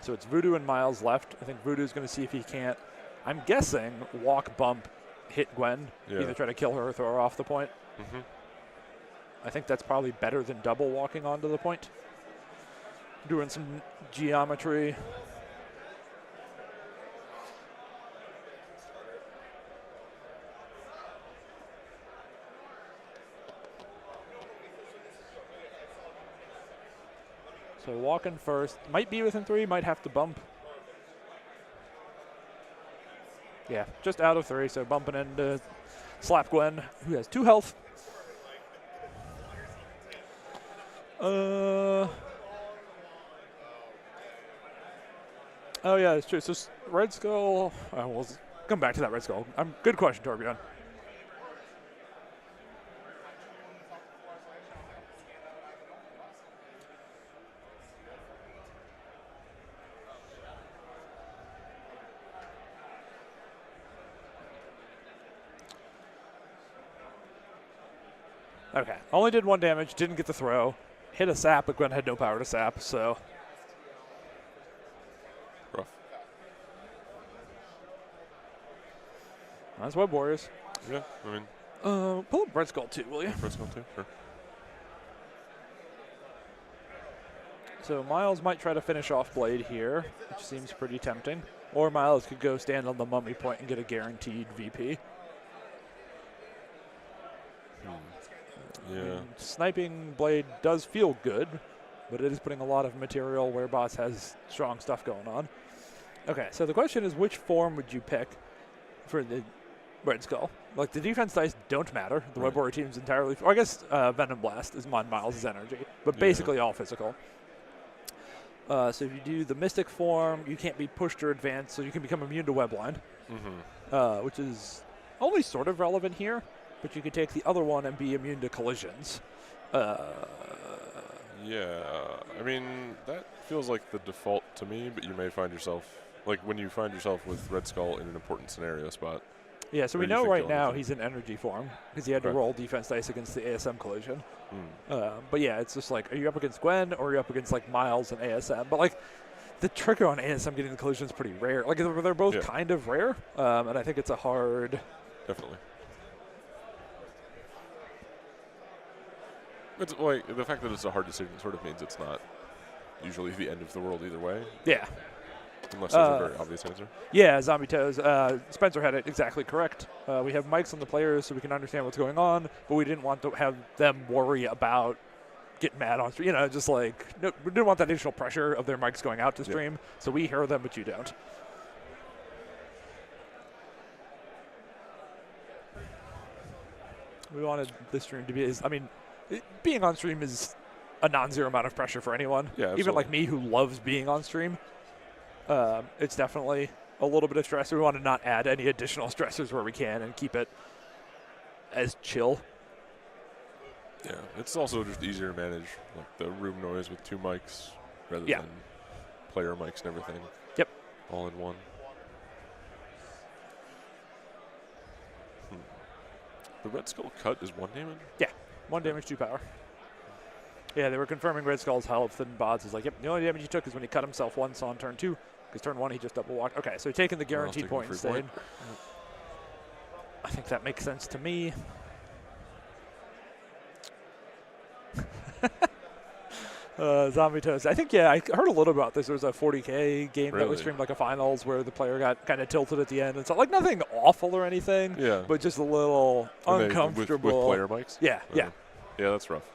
So it's Voodoo and Miles left. I think Voodoo's going to see if he can't, I'm guessing, walk, bump, hit Gwen. Yeah. Either try to kill her or throw her off the point. Mm-hmm. I think that's probably better than double walking onto the point. Doing some geometry. So walking first. Might be within 3, might have to bump. Yeah, just out of 3, so bumping into Slap Gwen, who has 2 health. Oh yeah, it's true. So Red Skull, we'll come back to that Red Skull. Good question, Torbjorn. Okay, only did 1 damage, didn't get the throw. Hit a sap, but Gwen had no power to sap, so. Rough. That's Web Warriors. Yeah, I mean. Pull up Red Skull too, will you? Red Skull too, sure. So Miles might try to finish off Blade here, which seems pretty tempting. Or Miles could go stand on the mummy point and get a guaranteed VP. Yeah. Sniping Blade does feel good, but it is putting a lot of material where Boss has strong stuff going on. Okay, so the question is, which form would you pick for the Red Skull? Like, the defense dice don't matter. The Web Warrior team's entirely, or I guess Venom Blast is on Miles' energy, but basically all physical. So if you do the Mystic form, you can't be pushed or advanced, so you can become immune to Webline, which is only sort of relevant here. But you could take the other one and be immune to collisions. Yeah, I mean, that feels like the default to me, but you may find yourself, like when you find yourself with Red Skull in an important scenario spot. Yeah, so we know right now he's in energy form because he had to roll defense dice against the ASM collision. But yeah, it's just like, are you up against Gwen or are you up against like Miles and ASM? But like, the trigger on ASM getting the collision is pretty rare. Like, they're both kind of rare, and I think it's a hard. Definitely. It's like the fact that it's a hard decision sort of means it's not usually the end of the world either way. Yeah. Unless there's a very obvious answer. Yeah, Zombie Toes. Spencer had it exactly correct. We have mics on the players so we can understand what's going on, but we didn't want to have them worry about getting mad on stream. You know, just like, no, we didn't want that additional pressure of their mics going out to stream, so we hear them, but you don't. We wanted this stream to be, being on stream is a non-zero amount of pressure for anyone. Yeah, even like me who loves being on stream. It's definitely a little bit of stress. We want to not add any additional stressors where we can and keep it as chill. Yeah, it's also just easier to manage like the room noise with 2 mics rather than player mics and everything. Yep. All in one. The Red Skull cut is 1 damage? Yeah, 1 damage, 2 power. Yeah, they were confirming Red Skull's health, and Bods is like, yep, the only damage he took is when he cut himself once on turn 2, because turn 1 he just double walked. Okay, so taking the guaranteed point instead. I think that makes sense to me. Zombie Toast. I think, I heard a little about this. There was a 40K game that was streamed like a finals where the player got kind of tilted at the end. It's like nothing awful or anything, but just a little uncomfortable. With player mics? Yeah. Yeah, that's rough.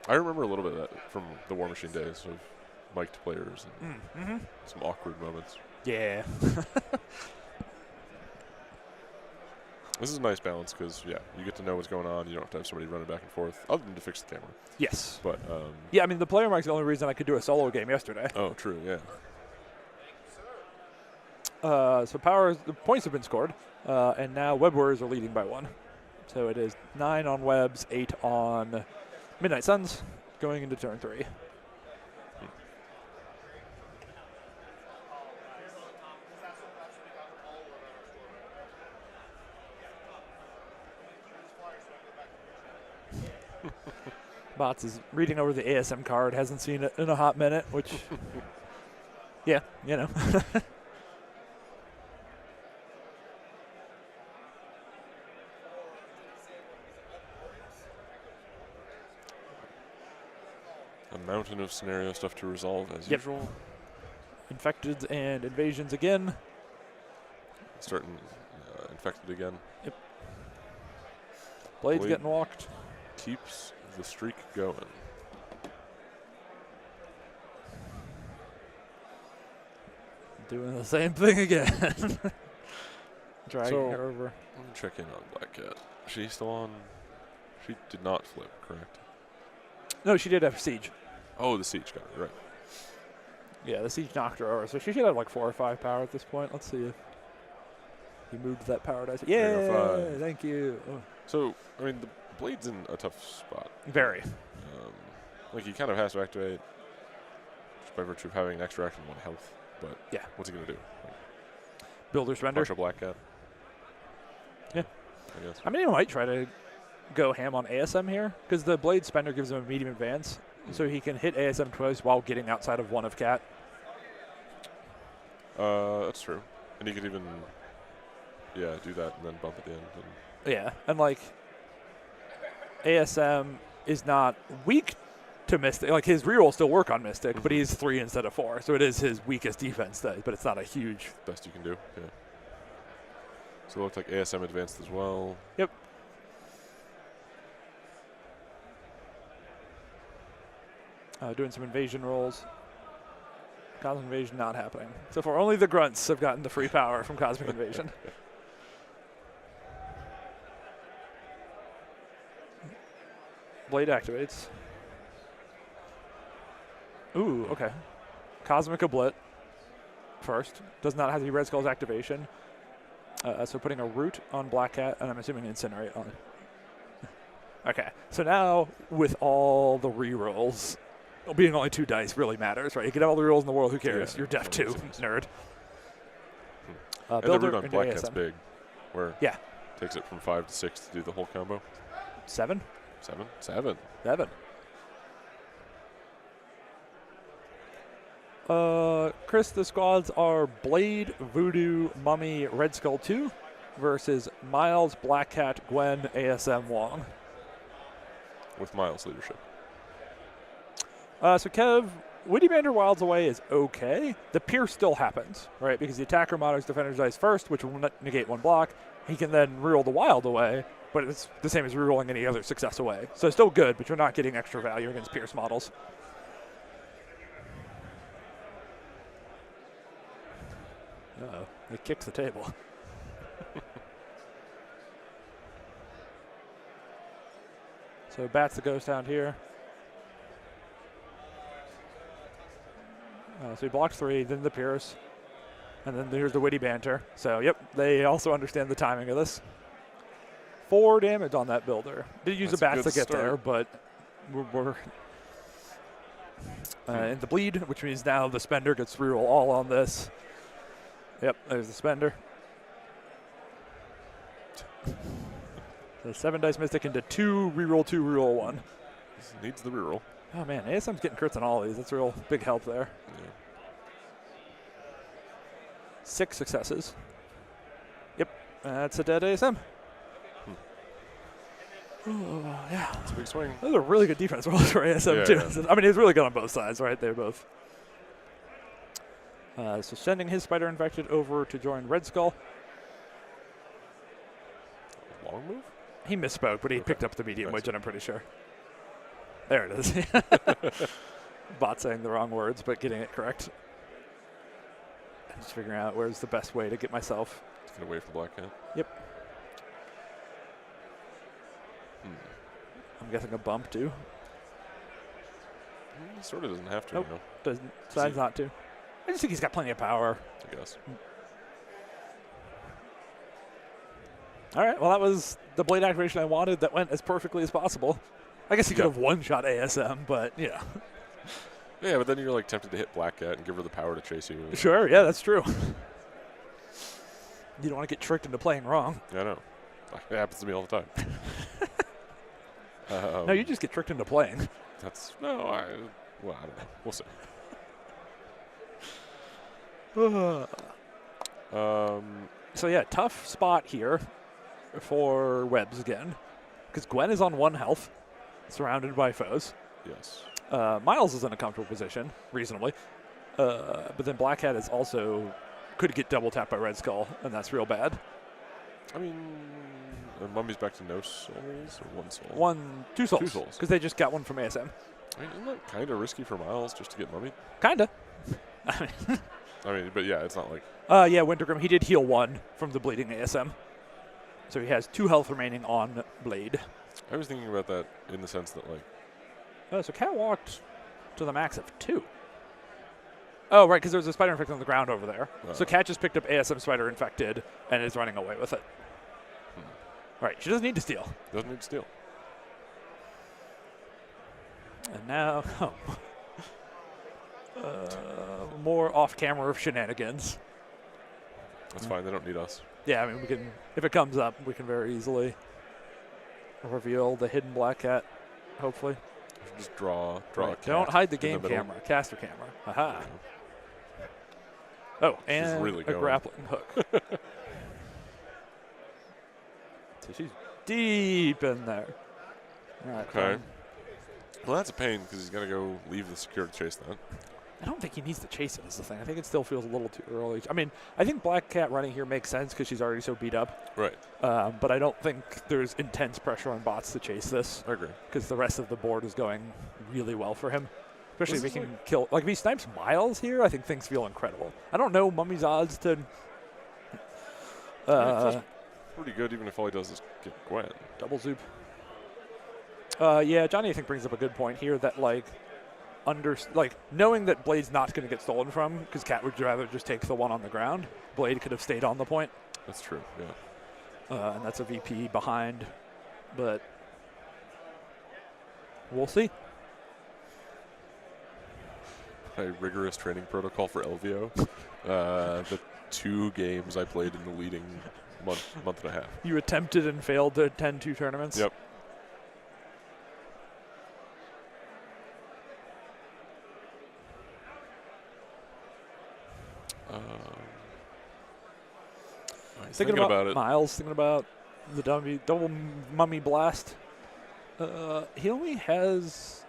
I remember a little bit of that from the War Machine days of mic'd players and some awkward moments. Yeah. This is a nice balance because, yeah, you get to know what's going on. You don't have to have somebody running back and forth, other than to fix the camera. Yes. But yeah, I mean, the player mic's the only reason I could do a solo game yesterday. Oh, true, yeah. So the points have been scored, and now Web Warriors are leading by 1. So it is 9 on Webs, 8 on Midnight Suns, going into turn 3. Bots is reading over the ASM card, hasn't seen it in a hot minute, which, yeah, you know. A mountain of scenario stuff to resolve as usual. Infected and invasions again. Starting infected again. Yep. Blade's Blade getting walked. Keeps the streak going. Doing the same thing again. Dragging her over. Let me check in on Black Cat. She's still on. She did not flip, correct? No, she did have siege. Oh, the siege got it, right. Yeah, the siege knocked her over, so she should have like 4 or 5 power at this point. Let's see if he moved that power dice. Yeah, thank you. Oh. So, I mean, the Blade's in a tough spot. Very. Like, he kind of has to activate just by virtue of having an extra action 1 health. But yeah, what's he going to do? Like, Builder surrender. Partial Black Cat. Yeah. I guess. I mean, he might try to go ham on ASM here, because the Blade Spender gives him a medium advance, so he can hit ASM twice while getting outside of 1 of Cat. That's true. And he could even, do that and then bump at the end. Yeah, and like, ASM is not weak to Mystic. Like, his reroll still work on Mystic, but he's 3 instead of 4, so it is his weakest defense day, but it's not a huge. Best you can do, yeah. So it looks like ASM advanced as well. Yep. Doing some invasion rolls. Cosmic Invasion not happening. So far, only the grunts have gotten the free power from Cosmic Invasion. Blade activates. Ooh, okay. Cosmic Oblit first. Does not have the Red Skull's activation. So putting a Root on Black Cat, and I'm assuming Incinerate on it. Okay, so now with all the rerolls, being only 2 dice really matters, right? You can have all the rerolls in the world, who cares? Yeah, you're deaf too, nerd. And the Root on Black Cat's big, where takes it from 5 to 6 to do the whole combo. 7? 7? 7. 7. Chris, the squads are Blade, Voodoo, Mummy, Red Skull 2 versus Miles, Black Cat, Gwen, ASM, Wong. With Miles' leadership. So Kev, Witty Bander Wilds Away is okay. The Pierce still happens, right? Because the attacker monitors Defender's Dice first, which will negate 1 block. He can then reroll the Wild away, but it's the same as rerolling any other success away. So it's still good, but you're not getting extra value against Pierce models. Uh-oh, it kicks the table. So bats the Ghost Hound here. So he blocks 3, then the Pierce, and then here's the Witty Banter. So, yep, they also understand the timing of this. 4 damage on that builder. Did use the bats to get there, but we're in the bleed, which means now the Spender gets reroll all on this. Yep, there's the Spender. So 7 dice Mystic into 2, reroll 2, reroll 1. This needs the reroll. Oh man, ASM's getting crits on all these. That's a real big help there. Yeah. 6 successes. Yep, that's a dead ASM. Oh, yeah. It's a big swing. Those are really good defense rolls for ASM too. Yeah. I mean, he's really good on both sides, right? They're both. So sending his Spider Infected over to join Red Skull. Long move? He misspoke, but he picked up the medium widget, I'm pretty sure. There it is. bot saying the wrong words, but getting it correct. Just figuring out where's the best way to get myself. Let's get away from the black cat. Yep. I'm guessing a bump too. He sort of doesn't have to. Nope. You know? Doesn't. Decides not to. I just think he's got plenty of power. I guess. All right. Well, that was the blade activation I wanted. That went as perfectly as possible. I guess he could have one-shot ASM, but yeah. Yeah, but then you're like tempted to hit black cat and give her the power to chase you. Sure. Yeah, that's true. You don't want to get tricked into playing wrong. Yeah, I know. It happens to me all the time. No, you just get tricked into playing. That's I don't know. We'll see. So yeah, tough spot here for Webbs again, because Gwen is on 1 health, surrounded by foes. Yes. Miles is in a comfortable position, reasonably, but then Black Hat is also could get double tapped by Red Skull, and that's real bad. I mean, Mummy's back to no souls or 1 soul. 2 souls. 2 souls. Because they just got one from ASM. I mean, isn't that kind of risky for Miles just to get mummied? Kinda. I mean, but yeah, it's not like. Yeah, Wintergrim, he did heal 1 from the bleeding ASM. So he has 2 health remaining on Blade. I was thinking about that in the sense that, like. So Cat walked to the max of 2. Oh, right, because there was a spider infected on the ground over there. So Cat just picked up ASM spider infected and is running away with it. All right, she doesn't need to steal. Doesn't need to steal. And now, more off-camera shenanigans. That's fine. They don't need us. Yeah, I mean, we can, if it comes up, we can very easily reveal the hidden Black Cat, hopefully. Just draw right. a cat. Don't hide the game the camera, caster camera. Aha. Oh, and really a grappling hook. So she's deep in there. All right, okay. Well, that's a pain because he's got to go leave the secure to chase that. I don't think he needs to chase it is the thing. I think it still feels a little too early. I mean, I think Black Cat running here makes sense because she's already so beat up. Right. But I don't think there's intense pressure on bots to chase this. I agree. Because the rest of the board is going really well for him. Especially if he can kill. Like, if he snipes Miles here, I think things feel incredible. I don't know Mummy's odds to. It feels pretty good, even if all he does is get Gwen. Double zoop. Yeah, Johnny, I think, brings up a good point here that, like, knowing that Blade's not going to get stolen from, because Cat would rather just take the one on the ground. Blade could have stayed on the point. That's true, yeah. And that's a VP behind. But we'll see. A rigorous training protocol for LVO. The 2 games I played in the leading month and a half. You attempted and failed to attend 2 tournaments? Yep. Thinking about it. Miles, thinking about the double mummy blast. He only has.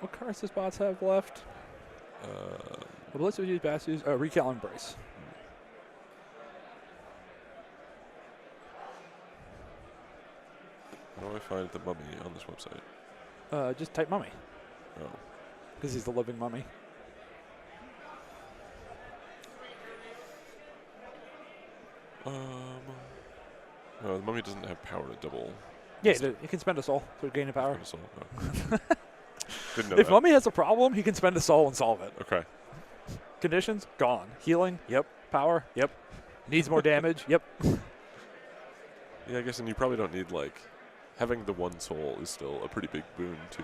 What cards does bots have left? Let's use Bastards. Recal Embrace. How do I find the mummy on this website? Just type mummy. Oh. Because he's the living mummy. No, the mummy doesn't have power to double. Yeah, he can spend a soul to gain a power. A soul. Oh. Didn't know If that. Mummy has a problem, he can spend a soul and solve it. Okay. Conditions? Gone. Healing? Yep. Power? Yep. Needs more damage? Yep. Yeah, I guess, and you probably don't need, like, having the 1 soul is still a pretty big boon to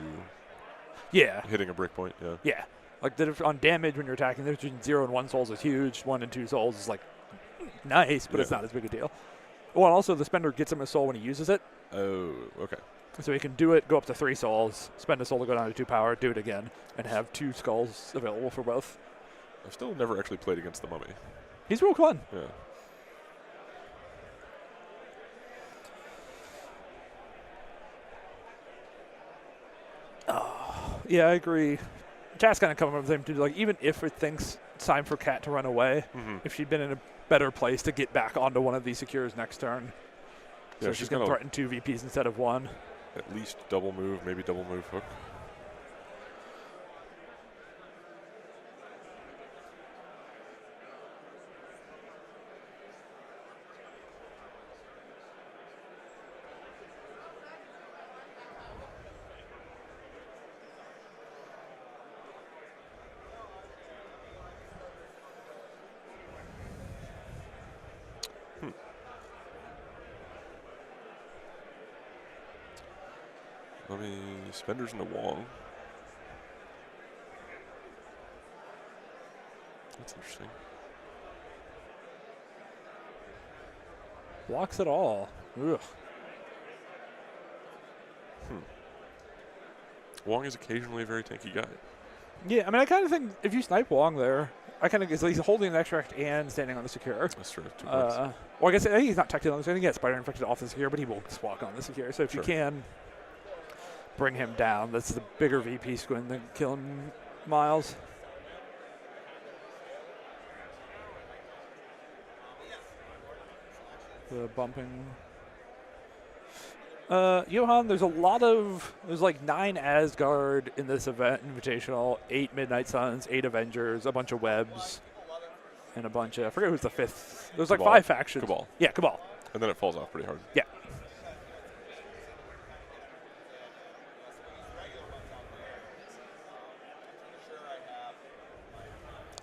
hitting a break point, yeah. Yeah. Like, on damage when you're attacking, there's 0 and 1 souls is huge. 1 and 2 souls is, like, nice, but it's not as big a deal. Well, and also the spender gets him a soul when he uses it. Oh, okay. So he can do it, go up to 3 souls, spend a soul to go down to 2 power, do it again, and have 2 skulls available for both. I've still never actually played against the mummy. He's real fun. Yeah. Oh, yeah, I agree. Chat's kind of coming up with him too. Like, even if it thinks it's time for Cat to run away, if she'd been in a better place to get back onto one of these secures next turn. Yeah, so she's going to threaten 2 VPs instead of 1. At least double move, maybe double move hook. Mummy spenders into Wong. That's interesting. Blocks it all. Ugh. Wong is occasionally a very tanky guy. Yeah, I mean, I kind of think if you snipe Wong there, I kind of guess he's holding an extract and standing on the secure. That's true. 2 points. Well, I guess I think he's not technically on the secure. I think he gets spider infected off the secure, but he will just walk on the secure. So if you can bring him down, that's the bigger VP squint than killing Miles. The bumping. Johan, there's like 9 Asgard in this event, Invitational, 8 Midnight Suns, 8 Avengers, a bunch of Webs, and a bunch of, I forget who's the 5th. There's like Cabal. 5 factions. Cabal. Yeah, Cabal. And then it falls off pretty hard. Yeah.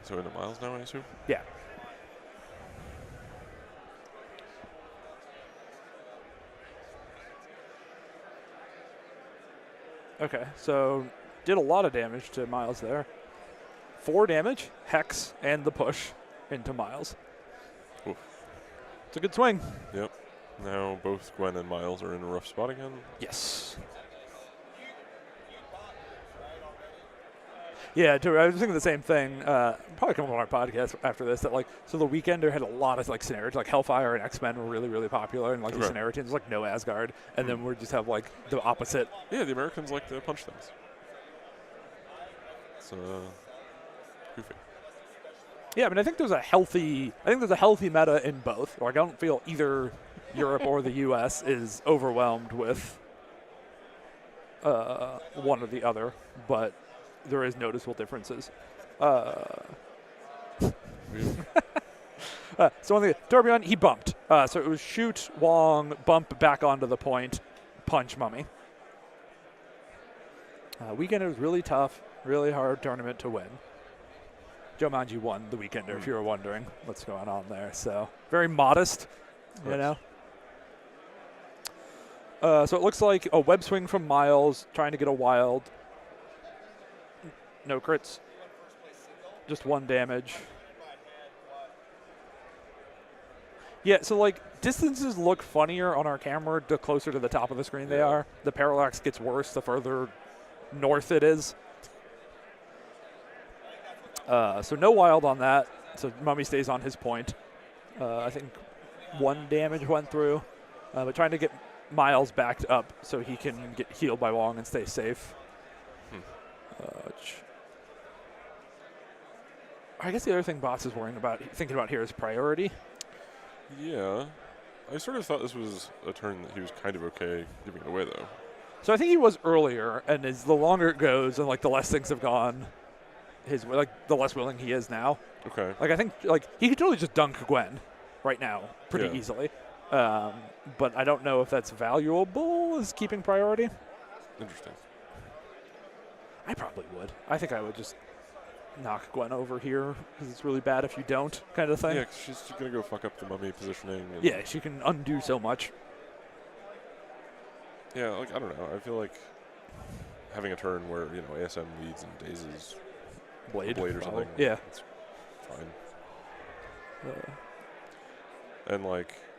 So into Miles now, I assume? Yeah. Okay, so did a lot of damage to Miles there. 4 damage, Hex, and the push into Miles. Oof. It's a good swing. Yep. Now both Gwen and Miles are in a rough spot again. Yes. Yeah, I was thinking the same thing. Probably coming on our podcast after this. That so the Weekender had a lot of scenarios. Like Hellfire and X-Men were really, really popular, and these scenario teams no Asgard, and then we just have the opposite. Yeah, the Americans like to punch things. It's goofy. Yeah, I mean, I think there's a healthy meta in both. I don't feel either Europe or the U.S. is overwhelmed with one or the other, but there is noticeable differences. So on the Tourbillon, he bumped. So it was shoot, Wong, bump back onto the point, punch Mummy. Weekender was really tough, really hard tournament to win. Joe Manji won the Weekender, if you were wondering what's going on there. So very modest, you know. So it looks like a web swing from Miles, trying to get a wild. No crits. Just 1 damage. Yeah, so distances look funnier on our camera the closer to the top of the screen they are. The parallax gets worse the further north it is. So no wild on that. So Mummy stays on his point. I think 1 damage went through. But trying to get Miles backed up so he can get healed by Wong and stay safe. I guess the other thing Boss is thinking about here is priority. Yeah. I sort of thought this was a turn that he was kind of okay giving it away, though. So I think he was earlier, and the longer it goes and the less things have gone his way, the less willing he is now. Okay. I think he could totally just dunk Gwen right now pretty easily. But I don't know if that's valuable as keeping priority. Interesting. I probably would. I think I would just knock Gwen over here because it's really bad if you don't, kind of thing. Yeah, 'cause she's going to go fuck up the Mummy positioning. Yeah, she can undo so much. Yeah, I don't know. I feel like having a turn where, ASM leads and dazes Blade or something. Yeah. It's fine. And,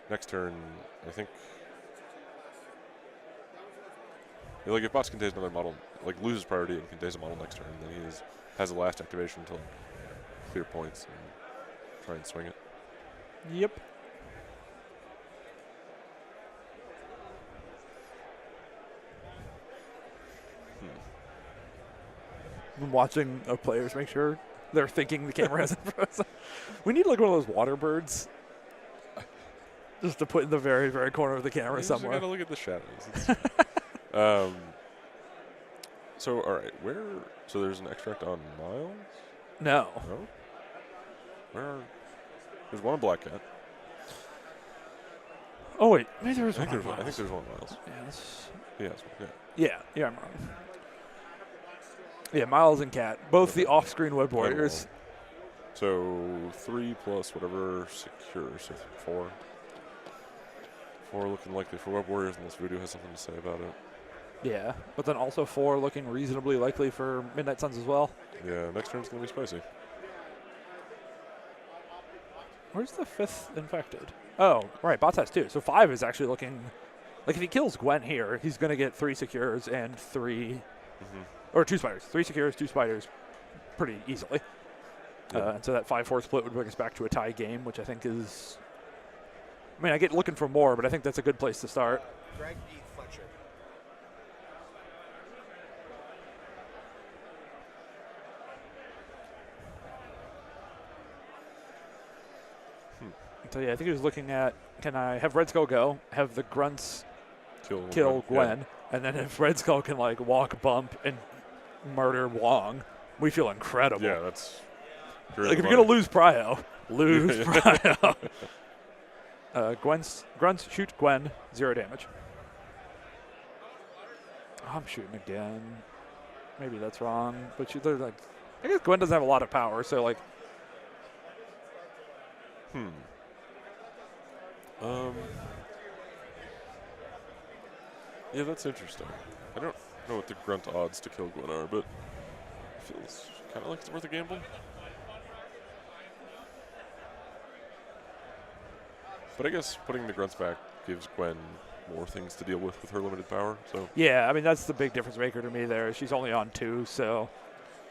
next turn, I think... if Bots can daze another model, loses priority and can daze a model next turn, then he has the last activation to clear points and try and swing it. Yep. I'm watching our players make sure they're thinking the camera hasn't frozen. We need one of those water birds just to put in the very, very corner of the camera somewhere. You gotta look at the shadows. So, all right, so there's an extract on Miles? No. No? There's one on Black Cat. Oh, wait. Maybe there was I think one. there's one on Miles. Yes. Yeah. Yeah, I'm wrong. Yeah, Miles and Cat. Both the off-screen web warriors. So 3 plus whatever secure, so 4. 4 looking likely for web warriors unless Voodoo has something to say about it. Yeah, but then also 4 looking reasonably likely for Midnight Suns as well. Yeah, next turn's going to be spicy. Where's the 5th infected? Oh, right, Bots has 2. So 5 is actually looking like if he kills Gwen here, he's going to get 3 secures and 3 or 2 spiders. 3 secures, 2 spiders pretty easily. Yeah. And so that 5-4 split would bring us back to a tie game, which I think is. I mean, I get looking for more, but I think that's a good place to start. Greg E. Fletcher. So yeah, I think he was looking at, can I have Red Skull go, have the grunts kill Gwen, and then if Red Skull can like walk, bump, and murder Wong, we feel incredible. Yeah, that's. Like if you're gonna lose Prio, lose Prio. Grunts shoot Gwen, 0 damage. Oh, I'm shooting again. Maybe that's wrong, but they're like, I guess Gwen doesn't have a lot of power, so like. Yeah, that's interesting. I don't know what the grunt odds to kill Gwen are, but it feels kind of like it's worth a gamble. But I guess putting the grunts back gives Gwen more things to deal with her limited power. So Yeah, I mean that's the big difference maker to me there. She's only on 2, so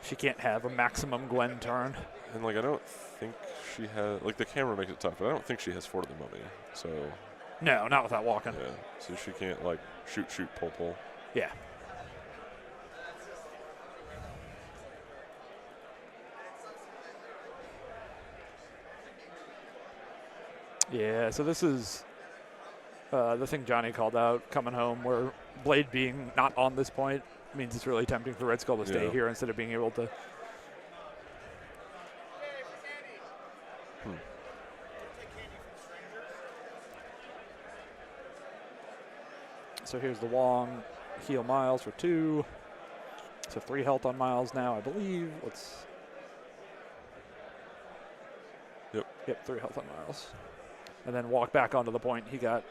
she can't have a maximum Gwen turn. And like I don't think she has like the camera makes it tough, but I don't think she has 4 to the mummy. So No, not without walking. yeah, so she can't like shoot, pull. Yeah. Yeah, so this is the thing Johnny called out coming home, where Blade being not on this point means it's really tempting for Red Skull to stay here instead of being able to. So here's the Wong, heal Miles for 2. So 3 health on Miles now, I believe. Yep, 3 health on Miles. And then walk back onto the point he got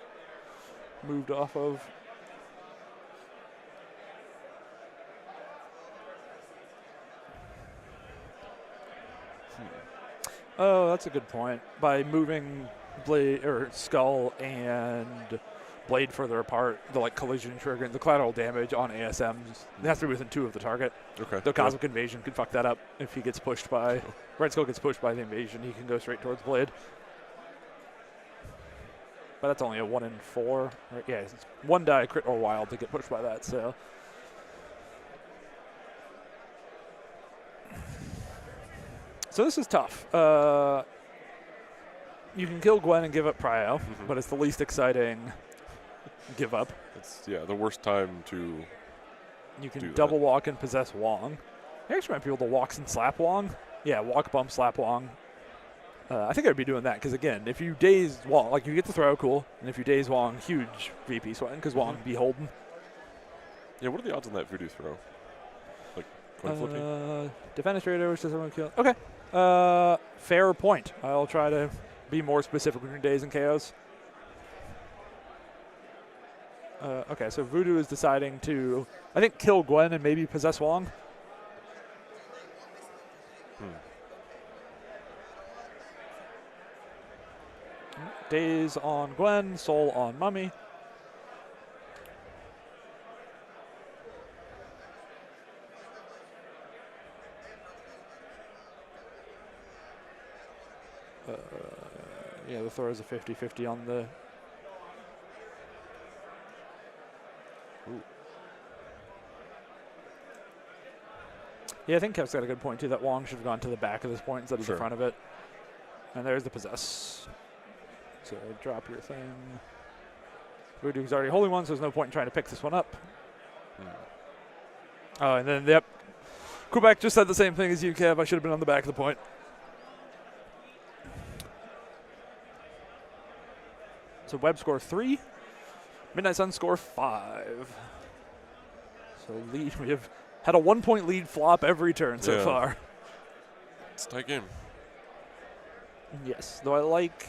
moved off of. Oh, that's a good point. By moving Blade or Skull and Blade further apart, the like collision triggering the collateral damage on ASMs, it has to be within 2 of the target. Okay. The Cosmic Invasion could fuck that up if he gets pushed by Red Skull gets pushed by the invasion. He can go straight towards Blade. But that's only a 1 in 4. Right? Yeah, it's 1 die crit or wild to get pushed by that. So. So this is tough. You can kill Gwen and give up Prio, but it's the least exciting give up. It's the worst time to. You can double walk and possess Wong. You actually might be able to walk and slap Wong. Yeah, walk, bump, slap Wong. I think I'd be doing that because, again, if you daze Wong, like you get the throw, cool. And if you daze Wong, huge VP sweating because Wong be holding. Yeah, what are the odds on that voodoo throw? Like coin flipping? Defenestrator, which doesn't kill. Okay. Fair point. I'll try to be more specific between days and KOs. Okay, so Voodoo is deciding to, I think, kill Gwen and maybe possess Wong. Days on Gwen, Soul on Mummy. Yeah, the throw is a 50-50 on the. Ooh. Yeah, I think Kev's got a good point too. That Wong should have gone to the back of this point instead of the front of it. And there's the possess. So drop your thing. Voodoo's already holding one, so there's no point in trying to pick this one up. Oh, and then, yep. Quebec just said the same thing as you, Kev. I should have been on the back of the point. So Webb score 3. Midnight Sun score 5. So lead, we have had a 1-point lead flop every turn so far. It's a tight game. Yes, though I like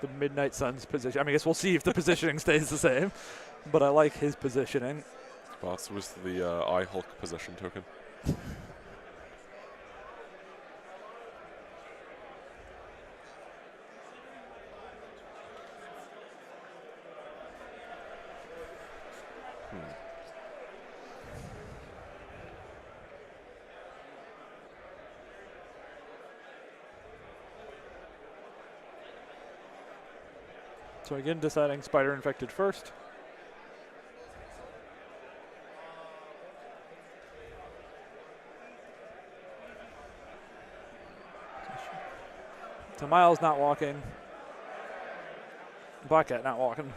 the Midnight Sun's position. I mean, I guess we'll see if the positioning stays the same, but I like his positioning. Bots was the I Hulk possession token. So again, deciding spider infected first. So Miles not walking. Black Cat not walking.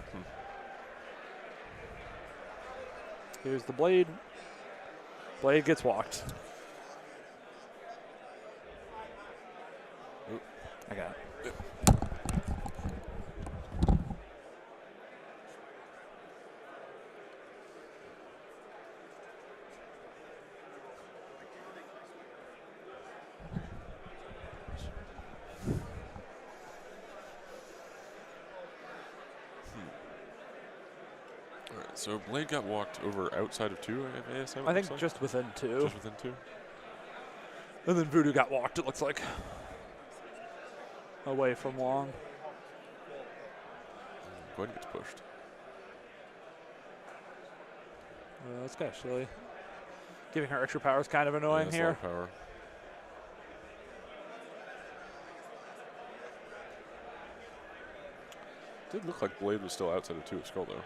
Here's the blade. Blade gets walked. Oop. I got it. So Blade got walked over outside of 2 of ASM? I think just within 2. Just within 2? And then Voodoo got walked, it looks like. Away from Long. Gwen gets pushed. That's actually giving her extra power is kind of annoying that's a here. lot of power. Did look like Blade was still outside of 2 at Skull, though.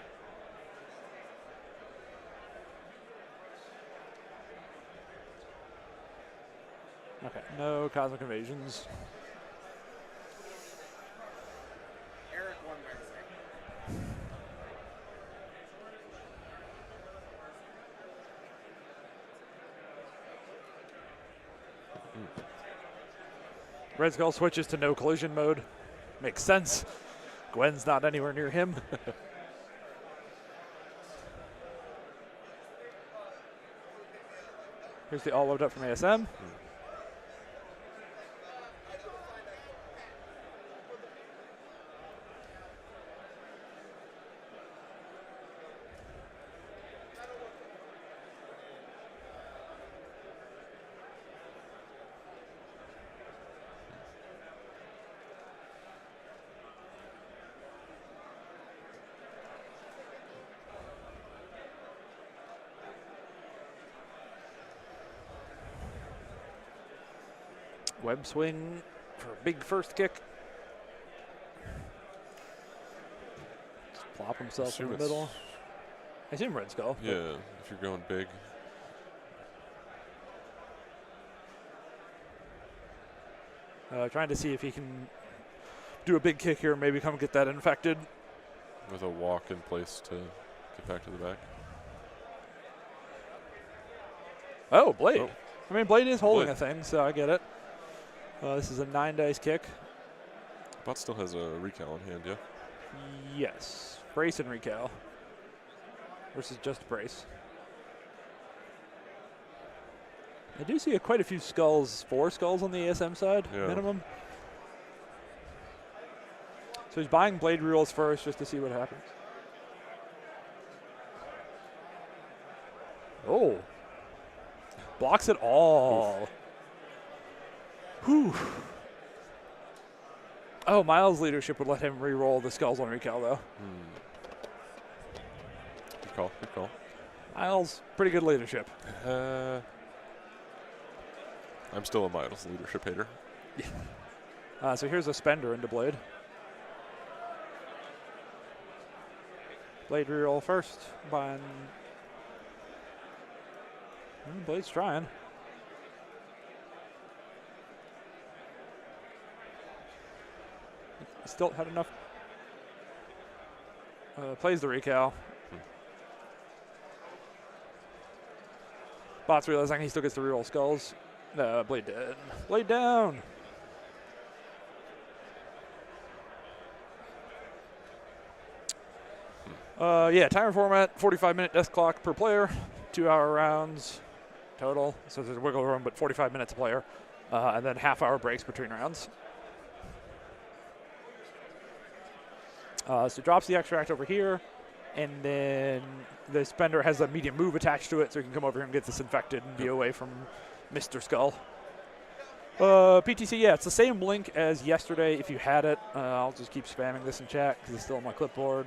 Okay, no cosmic invasions. Eric won by mistake. Red Skull switches to no collision mode. Makes sense. Gwen's not anywhere near him. Here's the all loaded up from ASM. Web swing for a big first kick. Just plop himself in the middle. I assume Red Skull. Yeah, if you're going big. Trying to see if he can do a big kick here and maybe come get that infected. With a walk in place to get back to the back. Oh, Blade. Oh. I mean, Blade is holding Blade. a thing, so I get it. This is a 9 dice kick. Bot still has a recal in hand, yeah? Yes. Brace and recal. Versus just brace. I do see quite a few skulls, 4 skulls on the ASM side, Yeah. minimum. So he's buying blade rerolls first just to see what happens. Oh. Blocks it all. Oof. Whew. Oh, Miles' leadership would let him re-roll the skulls on recal, though. Good call, good call. Miles, pretty good leadership. I'm still a Miles leadership hater. So here's a spender into Blade. Blade reroll first. Buying. Blade's trying. Still had enough. Plays the recal. Bot's realizing he still gets to reroll skulls. No, Blade dead. Blade down. Yeah, timer format, 45-minute death clock per player, 2-hour rounds total. So there's a wiggle room, but 45 minutes a player. And then half-hour breaks between rounds. So drops the extract over here, and then the spender has a medium move attached to it, so he can come over here and get this infected and be away from Mr. Skull. PTC, yeah, it's the same link as yesterday. If you had it, I'll just keep spamming this in chat because it's still on my clipboard.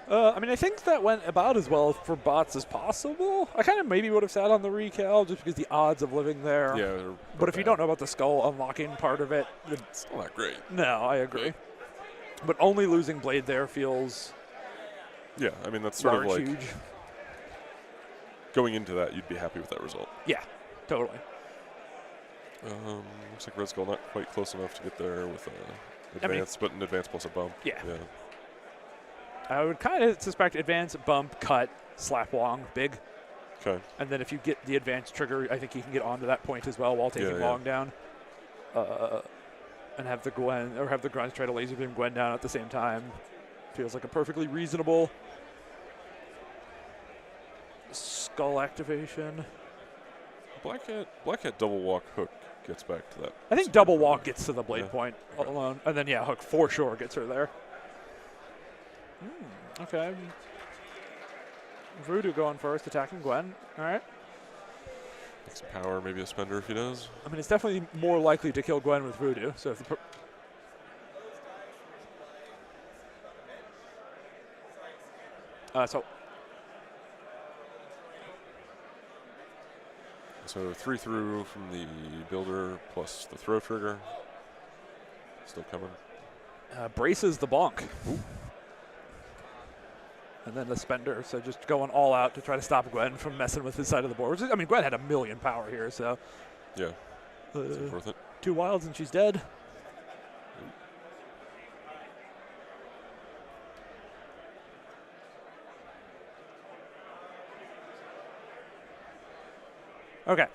I mean, I think that went about as well for bots as possible. I kind of maybe would have sat on the recal just because the odds of living there. Yeah. But if you don't know about the skull unlocking part of it, It's still not great. no, I agree. But only losing Blade there feels Yeah, I mean, that's sort of like huge. going into that, you'd be happy with that result. Yeah, totally. Looks like Red Skull not quite close enough to get there with advance, but an advance plus a bump. Yeah. Yeah. I would kind of suspect advance, bump, cut, slap Wong, big. Okay. And then if you get the advance trigger, I think he can get onto that point as well while taking Wong down. And have the Gwen, or have the Grunts try to laser beam Gwen down at the same time. Feels like a perfectly reasonable skull activation. Black Hat double walk hook gets back to that. I think double walk gets to the blade Yeah. point alone. And then, yeah, hook for sure gets her there. Okay. Voodoo going first, attacking Gwen. All right. Get some power, maybe a spender if he does. I mean, it's definitely more likely to kill Gwen with Voodoo. So if the So 3 through from the builder plus the throw trigger. Still coming. braces the bonk. Ooh. And then the spender, so just going all out to try to stop Gwen from messing with his side of the board. I mean, Gwen had 1,000,000 power here, so. Yeah, it's worth it. 2 wilds and she's dead. Okay,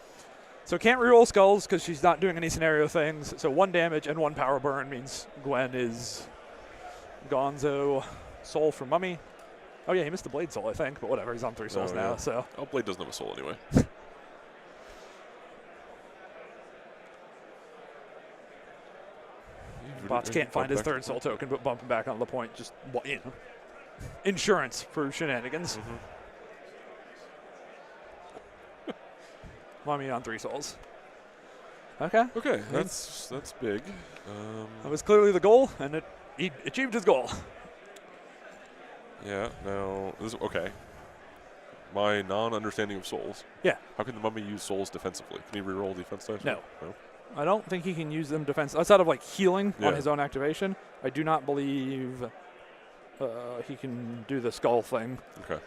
so can't reroll skulls because she's not doing any scenario things. So 1 damage and 1 power burn means Gwen is gonzo. Soul from Mummy. Oh yeah, he missed the Blade Soul, I think, but whatever, he's on 3 souls now, so. Oh, Blade doesn't have a soul anyway. Bots can't find his 3rd soul token, but bump him back on the point. Just, insurance for shenanigans. Mummy on 3 souls. Okay. Okay, that's big. That was clearly the goal, and he achieved his goal. Yeah, now, okay. My non-understanding of souls. Yeah. How can the Mummy use souls defensively? Can he reroll defense dice? No. I don't think he can use them defense outside of like healing Yeah. on his own activation. I do not believe he can do the skull thing. Okay.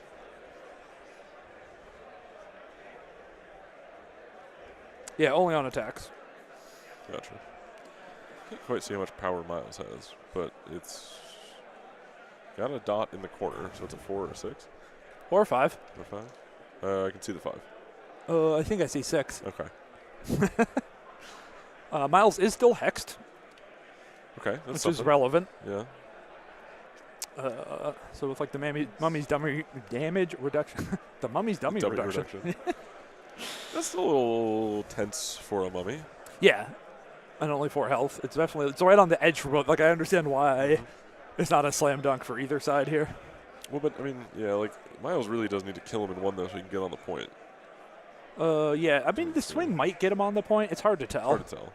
Yeah, only on attacks. Gotcha. Can't quite see how much power Miles has, but it's got a dot in the corner, so it's a 4 or a 6. 4 or 5. Or 5? I can see the 5. I think I see 6. Okay. Miles is still hexed, Okay, that's which something. is relevant. Yeah. So with like the mummy's dummy damage reduction, the mummy's dummy reduction. That's a little tense for a Mummy. Yeah, and only 4 health. It's right on the edge for both. Like I understand why it's not a slam dunk for either side here. Well, but I mean, yeah, like Miles really does need to kill him in 1 though, so he can get on the point. Yeah, I mean the swing might get him on the point. It's hard to tell. Hard to tell.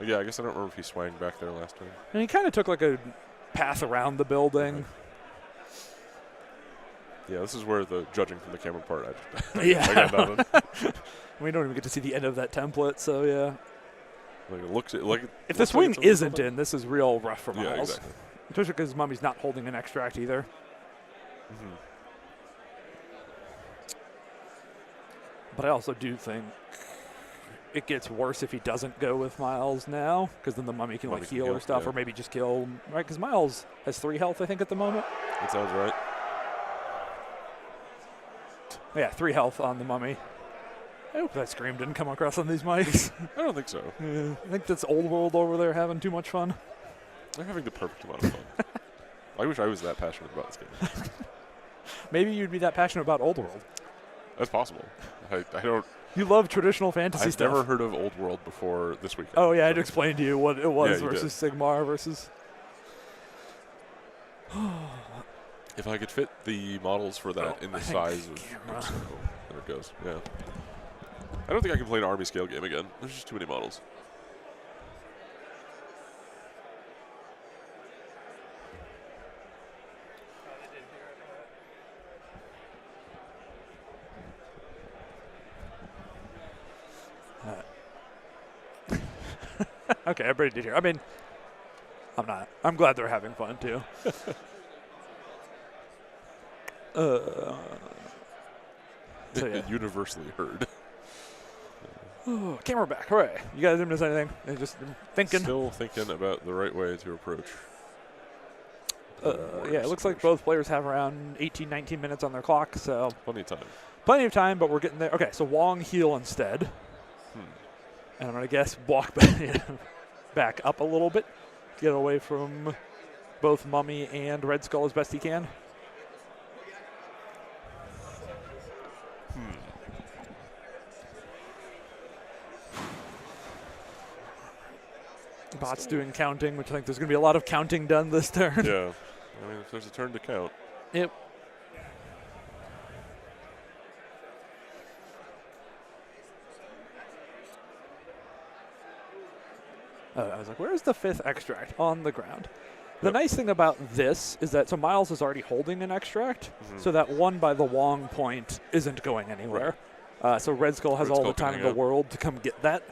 Yeah, I guess I don't remember if he swang back there last time. And he kind of took like a path around the building. Okay. Yeah, this is where the judging from the camera part. Yeah. I got nothing. We don't even get to see the end of that template, so yeah. Like it looks like. If the swing isn't in, this is real rough for Miles. Yeah, exactly. Especially because Mummy's not holding an extract either. Mm-hmm. But I also do think it gets worse if he doesn't go with Miles now, because then the Mummy can like heal or stuff, or maybe just kill, right? Because Miles has 3 health, I think, at the moment. That sounds right. Yeah, 3 health on the Mummy. I hope that scream didn't come across on these mics. I don't think so. Yeah, I think that's Old World over there having too much fun. They're having the perfect amount of fun. I wish I was that passionate about this game. Maybe you'd be that passionate about Old World. That's possible. I don't. You love traditional fantasy I've stuff. never heard of Old World before this weekend. Oh, yeah, I had to so- explain to you what it was Yeah, you versus Sigmar versus... If I could fit the models for that Oh, in the I think size of... camera. Oops, oh, there it goes. Yeah. I don't think I can play an army scale game again. There's just too many models. Okay, everybody did hear. I mean, I'm not. I'm glad they're having fun, too. So, yeah. Universally heard. Oh, camera back. Hooray. You guys didn't miss anything? They're just thinking. Still thinking about the right way to approach. Yeah, it looks like both players have around 18, 19 minutes on their clock, so Plenty of time. plenty of time, but we're getting there. Okay, so Wong heal instead. Hmm. And I'm going to guess walk back up a little bit. Get away from both Mummy and Red Skull as best he can. Bot's doing counting, which I think there's going to be a lot of counting done this turn. Yeah. I mean, if there's a turn to count. Yep. I was like, where's the 5th extract? On the ground. The Yep. nice thing about this is that, so Miles is already holding an extract, so that one by the Wong point isn't going anywhere. So Red Skull has Red all Skull the time can in hang the out. world to come get that.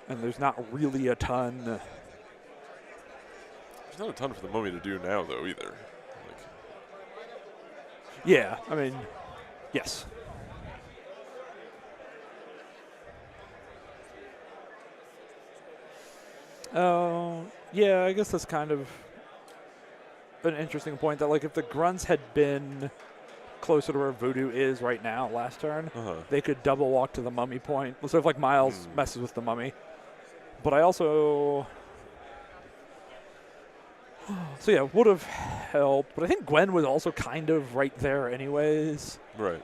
And there's not really a ton. There's not a ton for the Mummy to do now, though, either. Like, Yeah, I mean, yes. Yeah, I guess that's kind of an interesting point that, like, if the Grunts had been closer to where Voodoo is right now last turn, they could double walk to the Mummy point. So if, like, Miles messes with the Mummy. But I also... So, yeah, would have helped. But I think Gwen was also kind of right there anyways. right.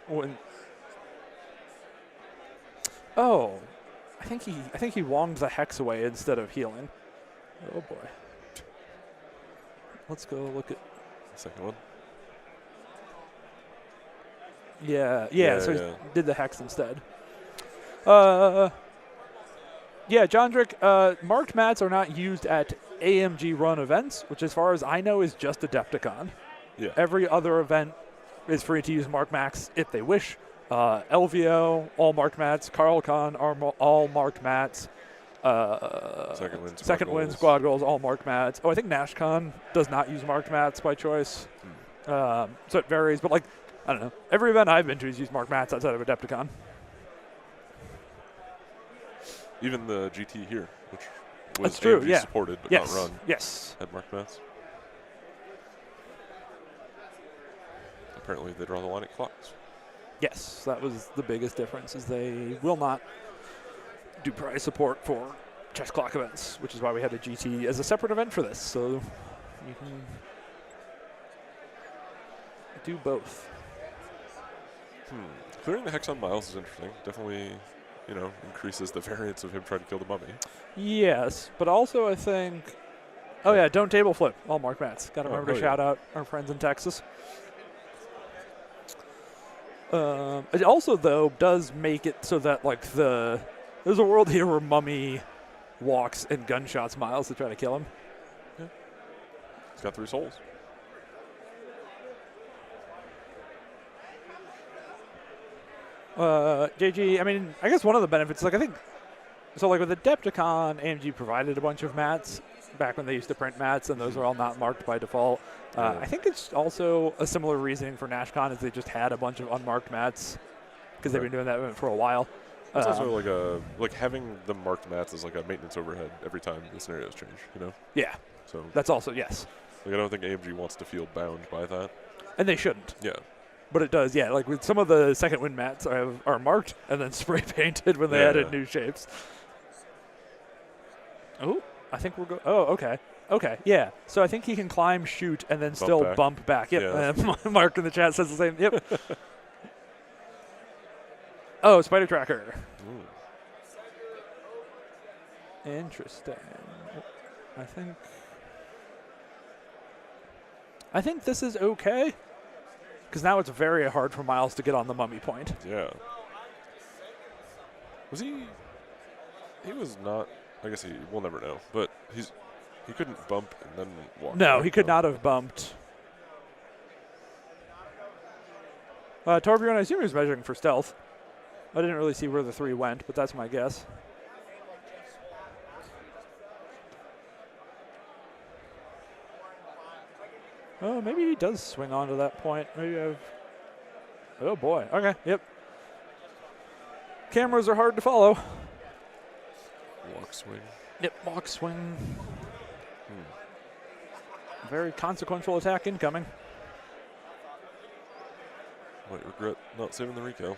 When I think he wonged the Hex away instead of healing. Oh boy. Let's go look at. Second one. Yeah, Yeah, so yeah. he did the Hex instead. Yeah, John Drick, marked mats are not used at AMG run events, which as far as I know is just Adepticon. Yeah. Every other event is free to use marked mats if they wish. LVO, all marked mats. Carl-Con, all marked mats. Second win, squad goals, all marked mats. Oh, I think NashCon does not use marked mats by choice. So it varies, but, like, I don't know. Every event I've been to has used marked mats outside of Adepticon. Even the GT here, which was That's true, AMG yeah. supported but Yes. not run, Yes. had marked mats. Apparently they draw the line at clocks. Yes, that was the biggest difference, is they will not do prize support for chess clock events, which is why we had a GT as a separate event for this. So you can do both. Clearing the Hex on Miles is interesting. Definitely, increases the variance of him trying to kill the Mummy. Yes, but also I think... Oh, yeah, don't table flip. All marked mats. Got to remember to yeah. shout out our friends in Texas. It also, though, does make it so that, like, there's a world here where Mummy walks and gunshots Miles to try to kill him. He's got 3 souls. JG, I mean, I guess one of the benefits, like, I think, so, like, with Adepticon, AMG provided a bunch of mats back when they used to print mats, and those are all not marked by default. I think it's also a similar reasoning for NashCon, is they just had a bunch of unmarked mats because they've been doing that for a while. It's also like having the marked mats is like a maintenance overhead every time the scenarios change, Yeah, So that's also, yes. like, I don't think AMG wants to feel bound by that. And they shouldn't. Yeah. But it does, yeah. Like, with some of the second win mats are marked and then spray painted when they added new shapes. Oh, I think we're going. Oh, okay. Okay, yeah. So I think he can climb, shoot, and then still back. bump back. Yep. Yeah. Mark in the chat says the same. Yep. Oh, spider tracker. Ooh. Interesting. I think this is okay. Because now it's very hard for Miles to get on the mummy point. Yeah. Was he? He was not. I guess we'll never know. But he couldn't bump and then walk. No, right? he could not have bumped. Torbjorn, I assume he was measuring for stealth. I didn't really see where the 3 went, but that's my guess. Oh, maybe he does swing on to that point. Maybe I've... Oh, boy. Okay, yep. Cameras are hard to follow. Walk swing. Yep, walk swing. Very consequential attack incoming. Might regret not saving the Rico.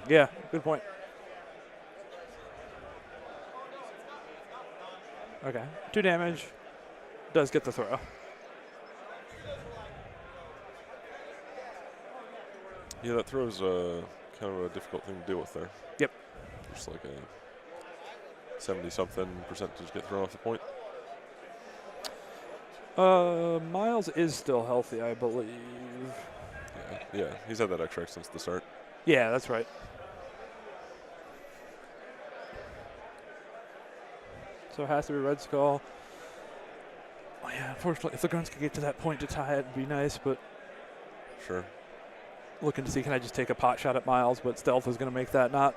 Yeah, good point. Okay, 2 damage. Does get the throw. Yeah, that throw's kind of a difficult thing to deal with there. Yep. Just like a 70-something percentage get thrown off the point. Miles is still healthy, I believe. Yeah, he's had that extra since the start. Yeah, that's right. So it has to be Red Skull. Oh, yeah, unfortunately, if the Grunts could get to that point to tie it, it'd be nice, but Sure. looking to see, can I just take a pot shot at Miles, but stealth is going to make that not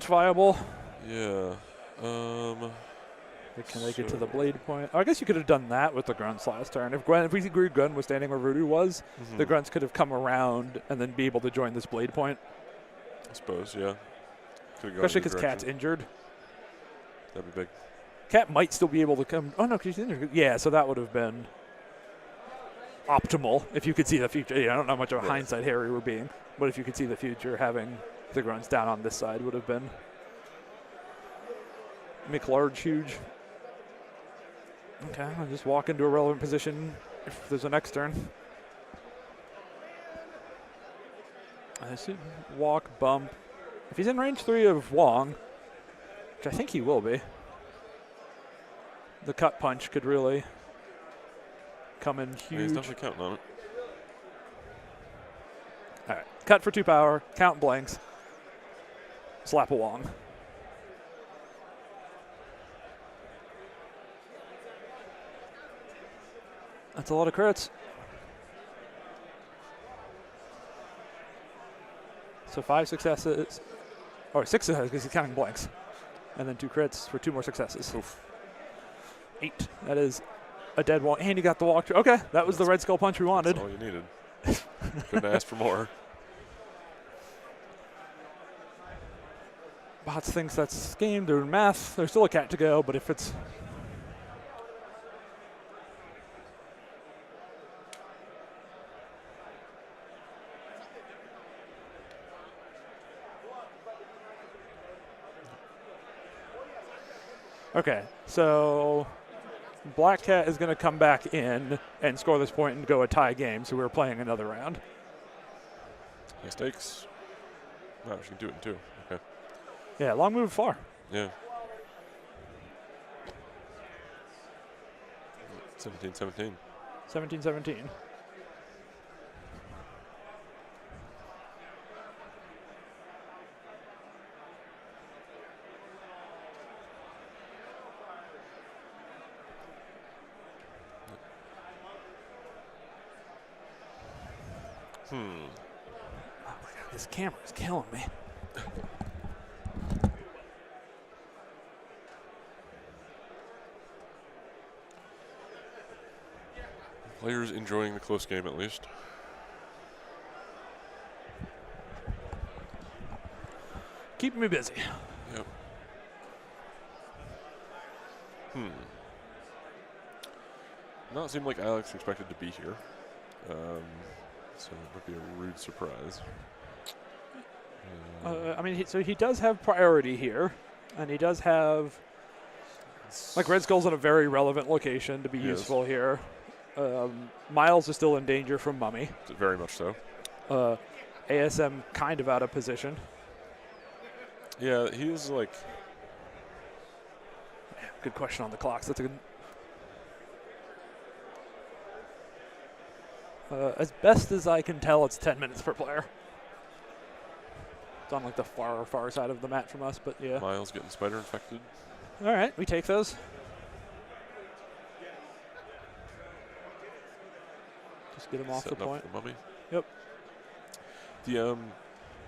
viable. Yeah. Can they get to the blade point? Oh, I guess you could have done that with the Grunts last turn. If we agreed Gun was standing where Voodoo was, the Grunts could have come around and then be able to join this blade point. I suppose, yeah. Especially because Cat's injured. That'd be big. Cat might still be able to come. Oh, no, because she's injured. Yeah, so that would have been optimal if you could see the future. Yeah, I don't know how much of a hindsight Harry we're being, but if you could see the future, having the Grunts down on this side would have been McLarge huge. Okay, I'll just walk into a relevant position if there's a next turn. I see walk, bump. If he's in range 3 of Wong, which I think he will be, the cut punch could really come in huge. Yeah, he's definitely counting on it. All right, cut for 2 power, count blanks, slap a Wong. That's a lot of crits. So 5 successes, or 6 successes because he's counting blanks, and then 2 crits for 2 more successes. Oof. 8. That is a dead wall, and he got the walk. Okay, that was the Red Skull punch we wanted. That's all you needed. Couldn't ask for more. Bots thinks that's game. They're doing math. There's still a cat to go, but if it's... Okay, so Black Cat is going to come back in and score this point and go a tie game, so we're playing another round. High stakes. No, she can do it in 2. Okay. Yeah, long move far. Yeah. 17-17. 17-17. Oh my God, this camera is killing me. Players enjoying the close game at least. Keeping me busy. Yep. Not seem like Alex expected to be here. So it would be a rude surprise. I mean, so he does have priority here, and he does have, like, Red Skull's in a very relevant location to be useful here. Miles is still in danger from Mummy. Very much so. ASM kind of out of position. Yeah, he's like. Good question on the clocks. That's a good. As best as I can tell, it's 10 minutes per player. It's on like the far side of the mat from us, but yeah. Miles getting spider infected. All right, we take those. Just get him off the Setting point. up the mummy. Yep.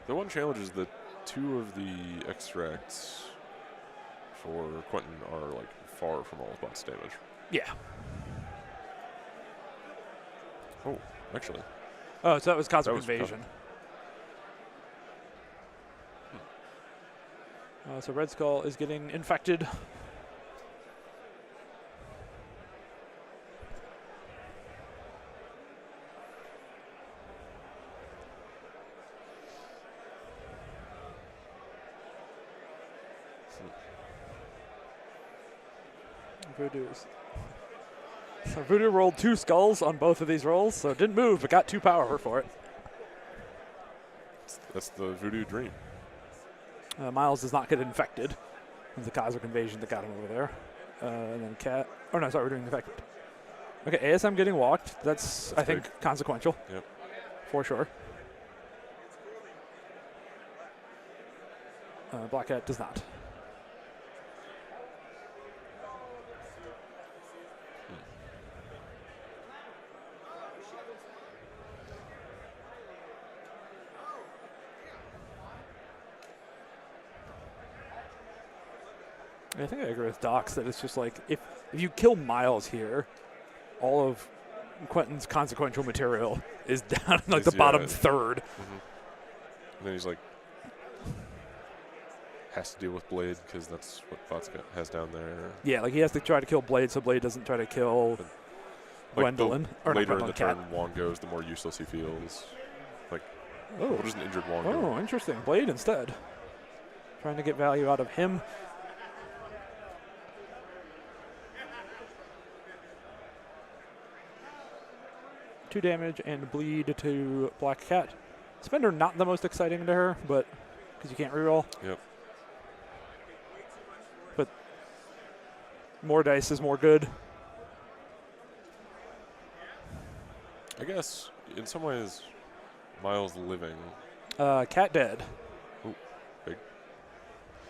The one challenge is that 2 of the extracts for Quentin are like far from all of bots damage. Yeah. Oh, actually. Oh, so that was Cosmic was Invasion. So Red Skull is getting infected. So Voodoo rolled 2 skulls on both of these rolls, so it didn't move, but got 2 power for it. That's the Voodoo dream. Miles does not get infected. It's the Cosmic Invasion that got him over there. And then Cat. Oh, no, sorry, we're doing infected. Okay, ASM getting walked. That's I think, consequential. Yep. For sure. Black Cat does not. I think I agree with Docs that it's just like if you kill Miles here, all of Quentin's consequential material is down in like the bottom third. Mm-hmm. And then he's like has to deal with Blade because that's what Bots has down there. Yeah, like he has to try to kill Blade so Blade doesn't try to kill Gwendolyn. Or later in the turn Wong goes, the more useless he feels. Like, what does an injured Wong do? Oh, interesting. Blade instead. Trying to get value out of him. Two damage and bleed to Black Cat. Spender not the most exciting to her, but because you can't reroll. Yep. But more dice is more good. I guess in some ways, Miles living. Cat dead. Ooh, big.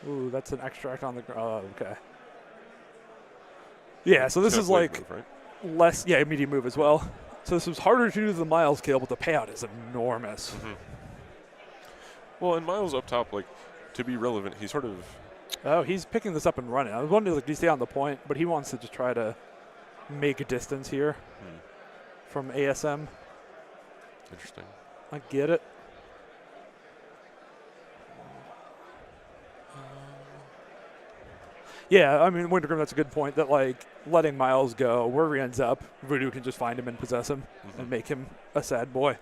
Ooh, that's an extract on the ground. Oh, okay. Yeah, so this is like move, right? less, immediate move as well. So this was harder to do than the Miles kill, but the payout is enormous. Mm-hmm. Well, and Miles up top, like, to be relevant, he's sort of... Oh, he's picking this up and running. I was wondering, like, do you stay on the point? But he wants to just try to make a distance here from ASM. Interesting. I get it. Yeah, I mean, Wintergrim, that's a good point, that, like, letting Miles go, where he ends up, Voodoo can just find him and possess him and make him a sad boy.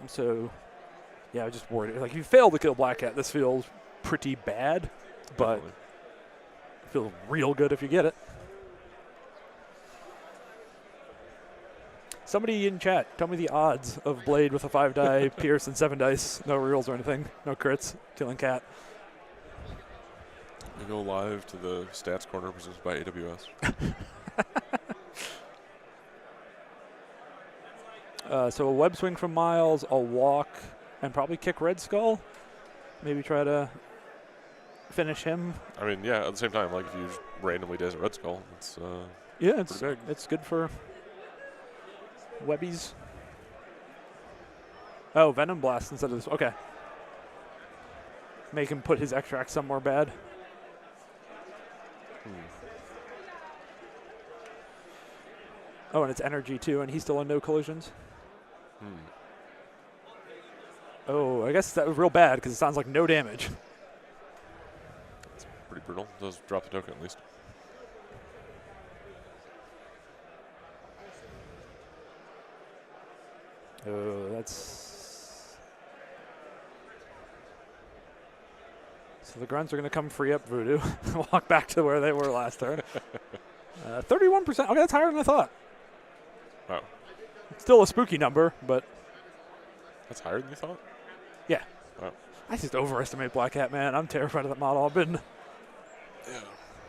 So, yeah, I was just worried. Like, if you fail to kill Black Cat, this feels pretty bad, but it feels real good if you get it. Somebody in chat, tell me the odds of Blade with a 5-die, Pierce, and 7 dice. No reels or anything. No crits. Killing Cat. We go live to the stats corner presented by AWS. So a web swing from Miles, a walk, and probably kick Red Skull. Maybe try to finish him. I mean, yeah, at the same time, like if you just randomly daze a Red Skull, it's it's good for webbies. Oh, Venom Blast instead of this. Okay. Make him put his extract somewhere bad. Oh, and it's energy too, and he's still on no collisions. Oh, I guess that was real bad because it sounds like no damage. It's pretty brutal. Does drop the token at least. Oh, that's... So the grunts are going to come free up Voodoo. Walk back to where they were last turn. 31%. Okay, that's higher than I thought. Wow. It's still a spooky number, but... That's higher than you thought? Yeah. Wow. I just overestimate Black Cat, man. I'm terrified of that model. I've been. Yeah.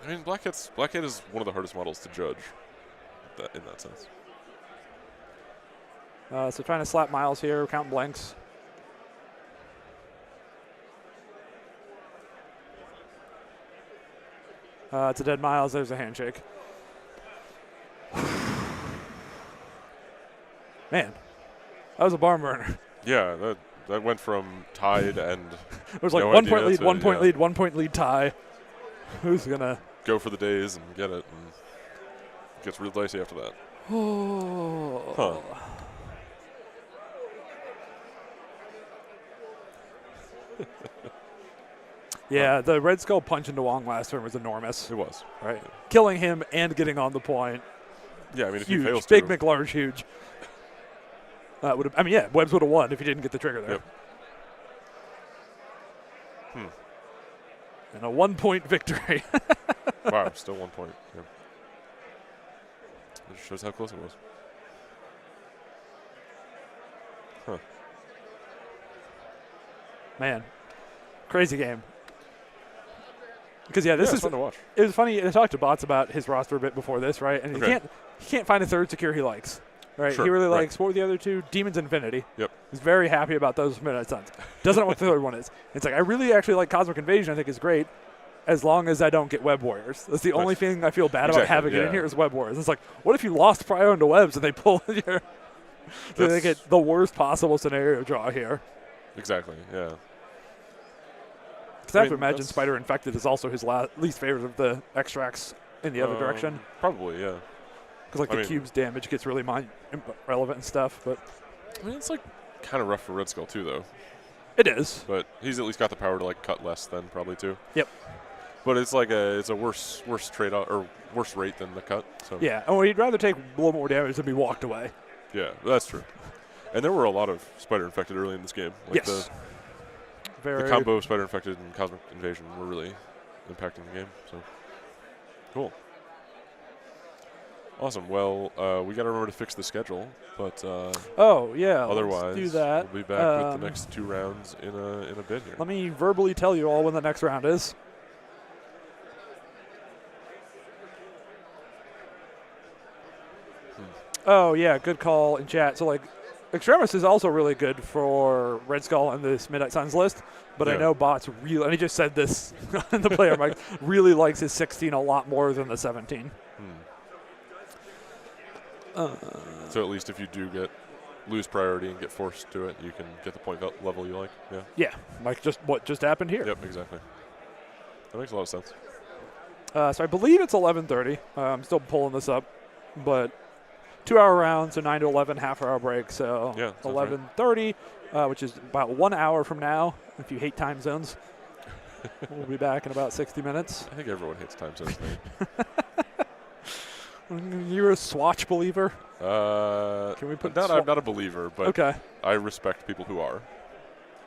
I mean, Black Cat is one of the hardest models to judge in that sense. So trying to slap Miles here, counting blanks. It's a dead Miles. There's a handshake. Man, that was a barn burner. Yeah, that went from tied and It was like no 1 point idea lead, to, 1 point yeah, lead, 1 point lead tie. Who's gonna go for the days and get it? And it gets real dicey after that. Oh. Huh. Yeah, the Red Skull punch into Wong last turn was enormous. It was. Right, killing him and getting on the point. Yeah, I mean, if Huge, he fails big to, McLarge, huge. Would have. I mean, yeah, Webbs would have won if he didn't get the trigger there. Yep. And a 1 point victory. Wow, still 1 point. Yeah. It just shows how close it was. Huh. Man, crazy game. Because yeah, this Yeah, is it's fun to watch. It was funny. I talked to Bots about his roster a bit before this, right? And Okay. he can't find a third secure he likes. Right? Sure, he really right. likes, what were the other two? Demon's Infinity. Yep. He's very happy about those Midnight Suns. Doesn't know what the third one is. It's like, I really actually like Cosmic Invasion. I think is great, as long as I don't get Web Warriors. That's the only thing I feel bad about Exactly, having it in yeah. here is Web Warriors. It's like, what if you lost Prio into Webs and they pull your so they get the worst possible scenario draw here? Exactly, yeah. Because I have I to mean, imagine that's- Spider Infected is also his least favorite of the extracts in the other direction. Probably, yeah. Because like I the mean- cube's damage gets really relevant and stuff. But I mean, it's like kind of rough for Red Skull too, though. it is. But he's at least got the power to like cut less than probably too. Yep. But it's like it's a worse trade off or worse rate than the cut. So Yeah. Oh, he'd rather take a little more damage than be walked away. yeah, that's true. And there were a lot of Spider Infected early in this game. Like Yes. the combo of Spider Infected and Cosmic Invasion were really impacting the game. So cool. Awesome. Well, we got to remember to fix the schedule, but Oh yeah. otherwise let's do that. we'll be back with the next 2 rounds in a bit here. Let me verbally tell you all when the next round is. Oh yeah, good call in chat. So like, Extremis is also really good for Red Skull on this Midnight Suns list, but I Yeah. know Bots really, and he just said this in the player mic, really likes his 16 a lot more than the 17. So at least if you do lose priority and get forced to it, you can get the point level you like. Yeah. Yeah, like just what just happened here. Yep. Exactly. That makes a lot of sense. So I believe it's 11:30. I'm still pulling this up, but 2-hour round, so 9 to 11, half-hour break. So Yeah, sounds 11:30, which is about 1 hour from now. If you hate time zones, we'll be back in about 60 minutes. I think everyone hates time zones. You're a Swatch believer? Can we put I'm not a believer, but Okay. I respect people who are.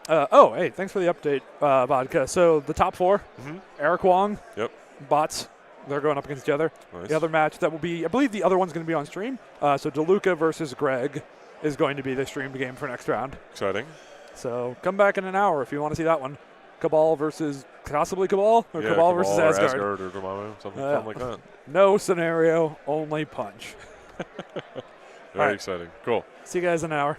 Oh, hey, thanks for the update, Vodka. So the top 4, Eric Wong, Yep. Bots, they're going up against each other. Nice. The other match that will be, I believe the other one's going to be on stream. So DeLuca versus Greg is going to be the streamed game for next round. Exciting. So come back in an hour if you want to see that one. Cabal versus possibly Cabal, or Yeah, Cabal versus or Asgard. or Dormammu, something fun like that. No scenario, only punch. Very right. exciting. Cool. See you guys in an hour.